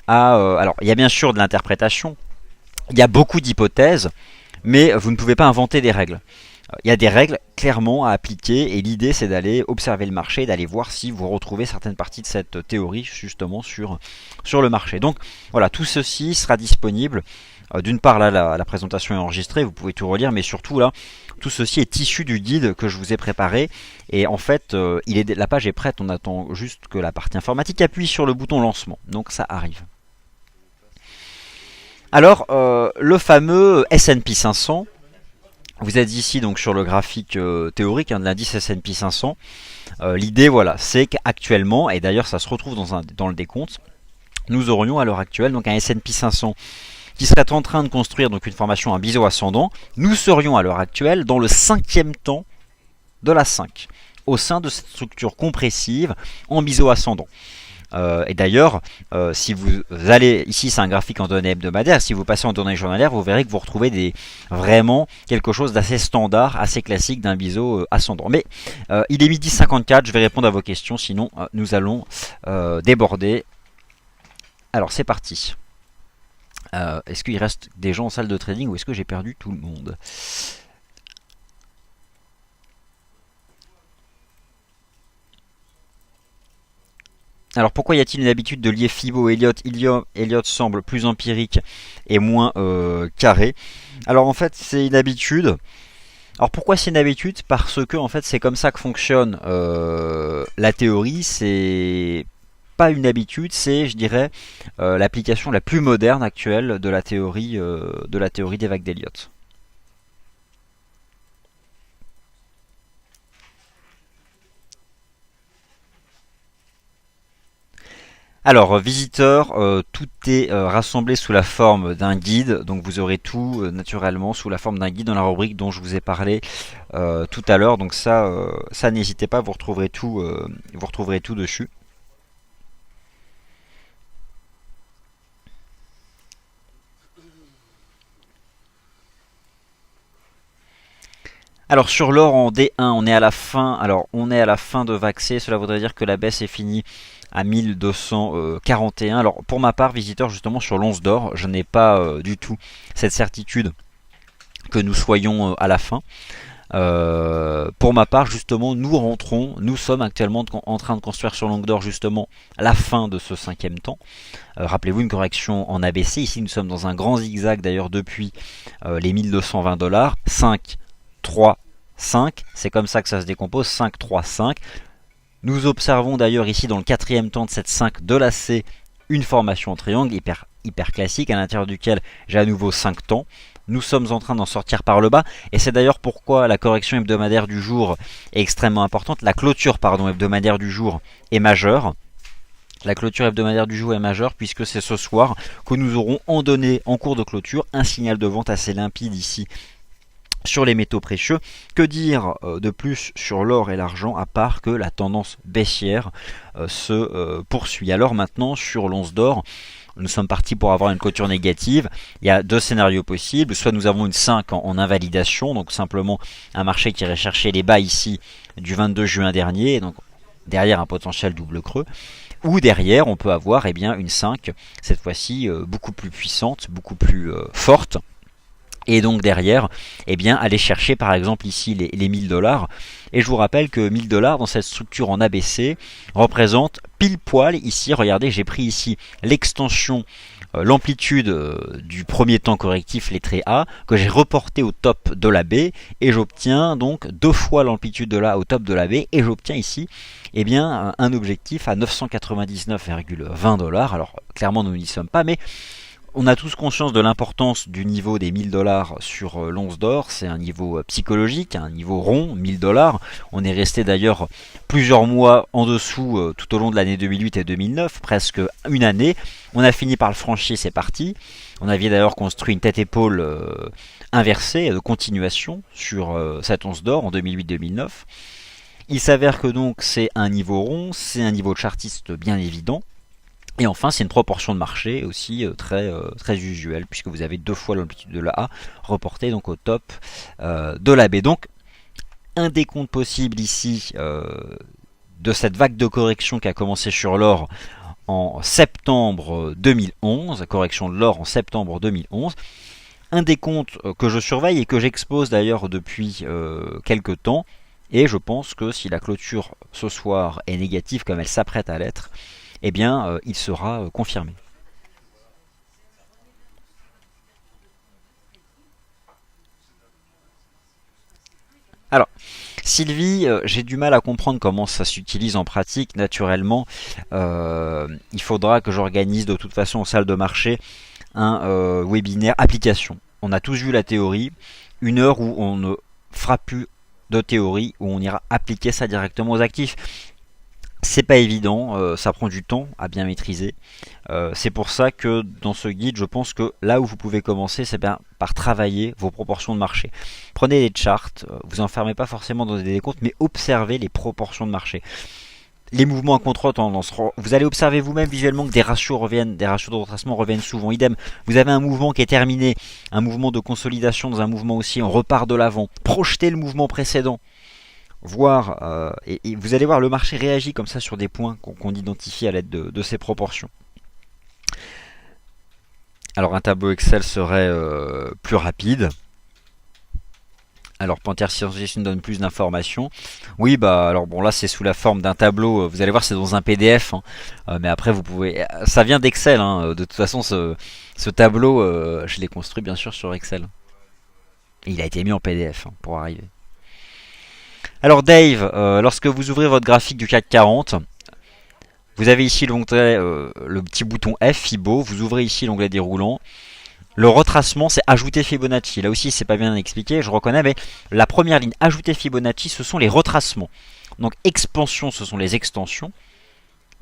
à. Alors, il y a bien sûr de l'interprétation, il y a beaucoup d'hypothèses, mais vous ne pouvez pas inventer des règles. Il y a des règles clairement à appliquer et l'idée c'est d'aller observer le marché, d'aller voir si vous retrouvez certaines parties de cette théorie justement sur le marché. Donc voilà, tout ceci sera disponible. D'une part là la présentation est enregistrée, vous pouvez tout relire, mais surtout là tout ceci est issu du guide que je vous ai préparé et en fait la page est prête, on attend juste que la partie informatique appuie sur le bouton lancement, donc ça arrive. Alors le fameux S&P 500. Vous êtes ici donc sur le graphique théorique hein, de l'indice S&P 500. L'idée voilà, c'est qu'actuellement, et d'ailleurs ça se retrouve dans le décompte, nous aurions à l'heure actuelle donc un S&P 500 qui serait en train de construire donc une formation, un biseau ascendant. Nous serions à l'heure actuelle dans le 5e temps de la 5, au sein de cette structure compressive en biseau ascendant. Et d'ailleurs, si vous allez, ici c'est un graphique en données hebdomadaires, si vous passez en données journalières, vous verrez que vous retrouvez vraiment quelque chose d'assez standard, assez classique d'un biseau ascendant. Mais il est midi 54, je vais répondre à vos questions, sinon nous allons déborder. Alors c'est parti. Est-ce qu'il reste des gens en salle de trading ou est-ce que j'ai perdu tout le monde ? Alors pourquoi y a-t-il une habitude de lier Fibo et Elliott ? Elliott semble plus empirique et moins carré. Alors en fait c'est une habitude. Alors pourquoi c'est une habitude ? Parce que en fait c'est comme ça que fonctionne la théorie. C'est pas une habitude, c'est je dirais l'application la plus moderne actuelle de la théorie des vagues d'Elliott. Alors, visiteurs, tout est rassemblé sous la forme d'un guide, donc vous aurez tout naturellement sous la forme d'un guide dans la rubrique dont je vous ai parlé tout à l'heure. Donc ça n'hésitez pas, vous retrouverez tout dessus. Alors sur l'or en D1, on est à la fin. Alors on est à la fin de vague C, cela voudrait dire que la baisse est finie à 1241. Alors pour ma part, visiteur, justement sur l'once d'or, je n'ai pas du tout cette certitude que nous soyons à la fin. Pour ma part, justement, nous sommes actuellement en train de construire sur l'once d'or justement la fin de ce 5e temps. Rappelez-vous une correction en ABC. Ici, nous sommes dans un grand zigzag d'ailleurs depuis les 1220 $. 5, 3, 5. C'est comme ça que ça se décompose. 5, 3, 5. Nous observons d'ailleurs ici dans le 4e temps de cette 5 de la C une formation en triangle hyper classique à l'intérieur duquel j'ai à nouveau 5 temps. Nous sommes en train d'en sortir par le bas et c'est d'ailleurs pourquoi la correction hebdomadaire du jour est extrêmement importante. La clôture hebdomadaire du jour est majeure. La clôture hebdomadaire du jour est majeure puisque c'est ce soir que nous aurons en cours de clôture un signal de vente assez limpide ici sur les métaux précieux. Que dire de plus sur l'or et l'argent à part que la tendance baissière se poursuit. Alors maintenant sur l'once d'or, nous sommes partis pour avoir une clôture négative. Il y a deux scénarios possibles. Soit nous avons une 5 en invalidation, donc simplement un marché qui irait chercher les bas ici du 22 juin dernier, donc derrière un potentiel double creux. Ou derrière on peut avoir une 5, cette fois-ci beaucoup plus puissante, beaucoup plus forte, Et donc derrière, eh bien, aller chercher par exemple ici les 1000 $. Et je vous rappelle que 1000 $ dans cette structure en ABC représente pile poil ici, regardez, j'ai pris ici l'extension, l'amplitude du premier temps correctif, les traits A, que j'ai reporté au top de la B, et j'obtiens donc deux fois l'amplitude de la A au top de la B, et j'obtiens ici eh bien, un objectif à 999,20 $. Alors clairement nous n'y sommes pas, mais on a tous conscience de l'importance du niveau des 1000 $ sur l'once d'or. C'est un niveau psychologique, un niveau rond, 1000 $. On est resté d'ailleurs plusieurs mois en dessous tout au long de l'année 2008 et 2009, presque une année. On a fini par le franchir, c'est parti. On avait d'ailleurs construit une tête-épaule inversée de continuation sur cette once d'or en 2008-2009. Il s'avère que donc c'est un niveau rond, c'est un niveau chartiste bien évident. Et enfin, c'est une proportion de marché aussi très usuelle, puisque vous avez deux fois l'amplitude de la A reportée donc au top de la B. Donc, un décompte possible ici de cette vague de correction qui a commencé sur l'or en septembre 2011, correction de l'or en septembre 2011. Un décompte que je surveille et que j'expose d'ailleurs depuis quelques temps. Et je pense que si la clôture ce soir est négative comme elle s'apprête à l'être, eh bien, il sera confirmé. Alors, Sylvie, j'ai du mal à comprendre comment ça s'utilise en pratique. Naturellement, il faudra que j'organise de toute façon en salle de marché un webinaire application. On a tous vu la théorie, une heure où on ne fera plus de théorie, où on ira appliquer ça directement aux actifs. C'est pas évident, ça prend du temps à bien maîtriser. C'est pour ça que dans ce guide, je pense que là où vous pouvez commencer, c'est bien par travailler vos proportions de marché. Prenez des charts, vous enfermez pas forcément dans des décomptes, mais observez les proportions de marché. Les mouvements à contre-tendance, vous allez observer vous-même visuellement que des ratios reviennent, des ratios de retracement reviennent souvent. Idem, vous avez un mouvement qui est terminé, un mouvement de consolidation dans un mouvement aussi, on repart de l'avant. Projetez le mouvement précédent. Voir et vous allez voir le marché réagit comme ça sur des points qu'on identifie à l'aide de ces proportions. Alors un tableau Excel serait plus rapide. Alors Panther Scientific donne plus d'informations. Oui, bah alors bon là c'est sous la forme d'un tableau. Vous allez voir c'est dans un PDF, hein. Mais après vous pouvez. Ça vient d'Excel. Hein. De toute façon ce tableau je l'ai construit bien sûr sur Excel. Et il a été mis en PDF hein, pour arriver. Alors Dave, lorsque vous ouvrez votre graphique du CAC 40, vous avez ici l'onglet, le petit bouton F, Fibo, vous ouvrez ici l'onglet déroulant. Le retracement, c'est ajouter Fibonacci. Là aussi, c'est pas bien expliqué, je reconnais, mais la première ligne, ajouter Fibonacci, ce sont les retracements. Donc expansion, ce sont les extensions.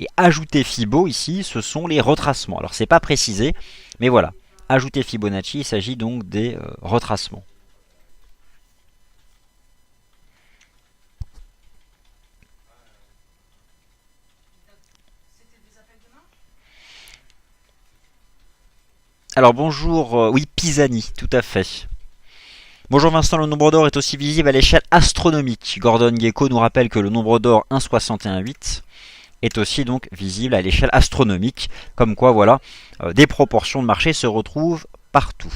Et ajouter Fibo, ici, ce sont les retracements. Alors c'est pas précisé, mais voilà. Ajouter Fibonacci, il s'agit donc des retracements. Alors bonjour, oui Pisani, tout à fait. Bonjour Vincent, le nombre d'or est aussi visible à l'échelle astronomique. Gordon Gekko nous rappelle que le nombre d'or 1,61,8 est aussi donc visible à l'échelle astronomique. Comme quoi voilà, des proportions de marché se retrouvent partout.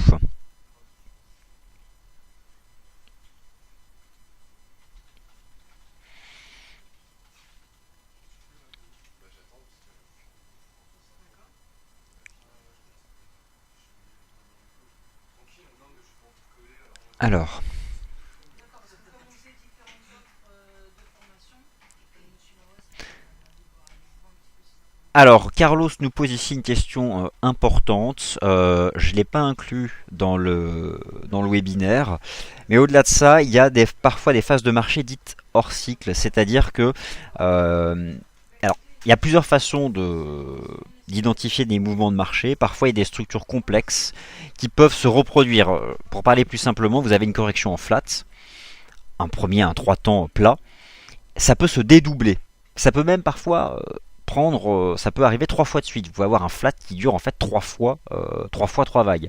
Alors, Carlos nous pose ici une question importante. Je ne l'ai pas inclus dans le webinaire. Mais au-delà de ça, il y a parfois des phases de marché dites hors cycle. C'est-à-dire que alors, il y a plusieurs façons d'identifier des mouvements de marché. Parfois, il y a des structures complexes qui peuvent se reproduire. Pour parler plus simplement, vous avez une correction en flat, un 3 temps plat. Ça peut se dédoubler. Ça peut même parfois ça peut arriver 3 fois de suite. Vous pouvez avoir un flat qui dure en fait 3 vagues.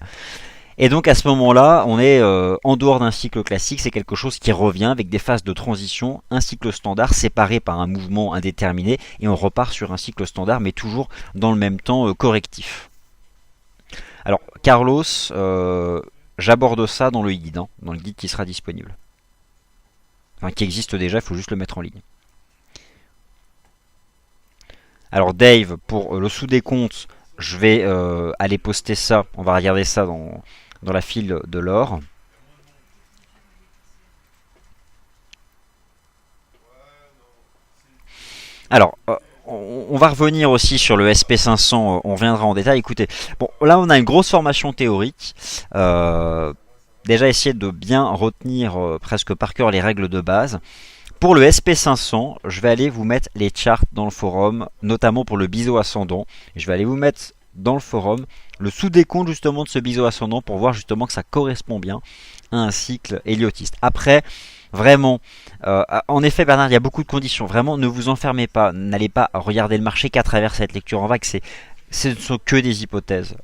Et donc à ce moment-là, on est en dehors d'un cycle classique, c'est quelque chose qui revient avec des phases de transition, un cycle standard séparé par un mouvement indéterminé, et on repart sur un cycle standard, mais toujours dans le même temps correctif. Alors Carlos, j'aborde ça dans le guide, hein, dans le guide qui sera disponible. Enfin, qui existe déjà, il faut juste le mettre en ligne. Alors Dave, pour le sous-décompte, je vais aller poster ça. On va regarder ça dans la file de l'or. Alors, on va revenir aussi sur le SP500, on reviendra en détail. Écoutez, bon, là on a une grosse formation théorique. Déjà essayer de bien retenir presque par cœur les règles de base. Pour le SP500, je vais aller vous mettre les charts dans le forum, notamment pour le biseau ascendant. Je vais aller vous mettre dans le forum le sous-décompte justement de ce biseau ascendant pour voir justement que ça correspond bien à un cycle héliotiste. Après, vraiment, en effet Bernard, il y a beaucoup de conditions. Vraiment, ne vous enfermez pas, n'allez pas regarder le marché qu'à travers cette lecture en vague. Ce ne sont que des hypothèses.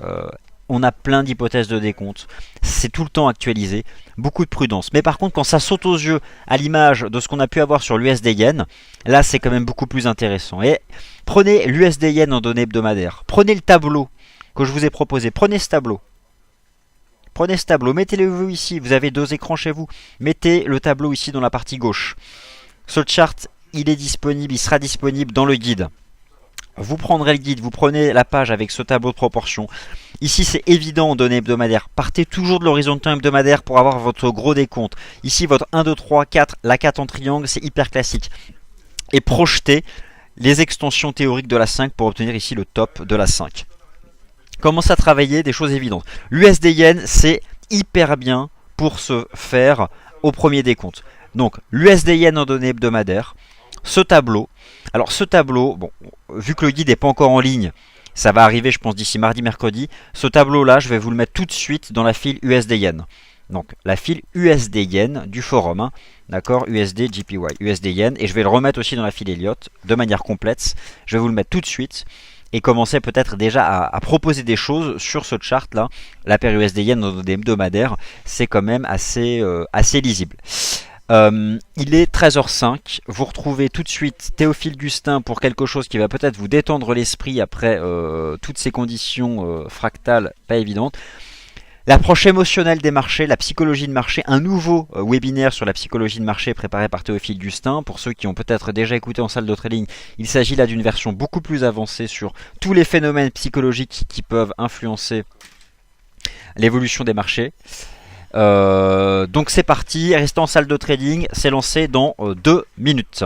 On a plein d'hypothèses de décompte. C'est tout le temps actualisé. Beaucoup de prudence. Mais par contre, quand ça saute aux yeux à l'image de ce qu'on a pu avoir sur l'USD Yen, là c'est quand même beaucoup plus intéressant. Et prenez l'USD Yen en données hebdomadaires. Prenez le tableau que je vous ai proposé. Prenez ce tableau. Prenez ce tableau. Mettez-le ici. Vous avez deux écrans chez vous. Mettez le tableau ici dans la partie gauche. Ce chart, il est disponible. Il sera disponible dans le guide. Vous prendrez le guide, vous prenez la page avec ce tableau de proportion. Ici, c'est évident en données hebdomadaires. Partez toujours de l'horizon de temps hebdomadaire pour avoir votre gros décompte. Ici, votre 1, 2, 3, 4, la 4 en triangle, c'est hyper classique. Et projetez les extensions théoriques de la 5 pour obtenir ici le top de la 5. Commencez à travailler des choses évidentes. L'USD Yen, c'est hyper bien pour se faire au premier décompte. Donc, l'USD Yen en données hebdomadaires. Ce tableau, alors ce tableau, bon, vu que le guide n'est pas encore en ligne, ça va arriver je pense d'ici mardi, mercredi. Ce tableau là, je vais vous le mettre tout de suite dans la file USD Yen. Donc la file USD Yen du forum, hein, d'accord, USD JPY, USD Yen, et je vais le remettre aussi dans la file Elliott de manière complète. Je vais vous le mettre tout de suite et commencer peut-être déjà à proposer des choses sur ce chart là. La paire USD Yen dans des hebdomadaires, c'est quand même assez lisible. Il est 13h05, vous retrouvez tout de suite Théophile Gustin pour quelque chose qui va peut-être vous détendre l'esprit après toutes ces conditions fractales pas évidentes. L'approche émotionnelle des marchés, la psychologie de marché, un nouveau webinaire sur la psychologie de marché préparé par Théophile Gustin. Pour ceux qui ont peut-être déjà écouté en salle de trading, il s'agit là d'une version beaucoup plus avancée sur tous les phénomènes psychologiques qui peuvent influencer l'évolution des marchés. Donc c'est parti, restez en salle de trading, c'est lancé dans 2 minutes.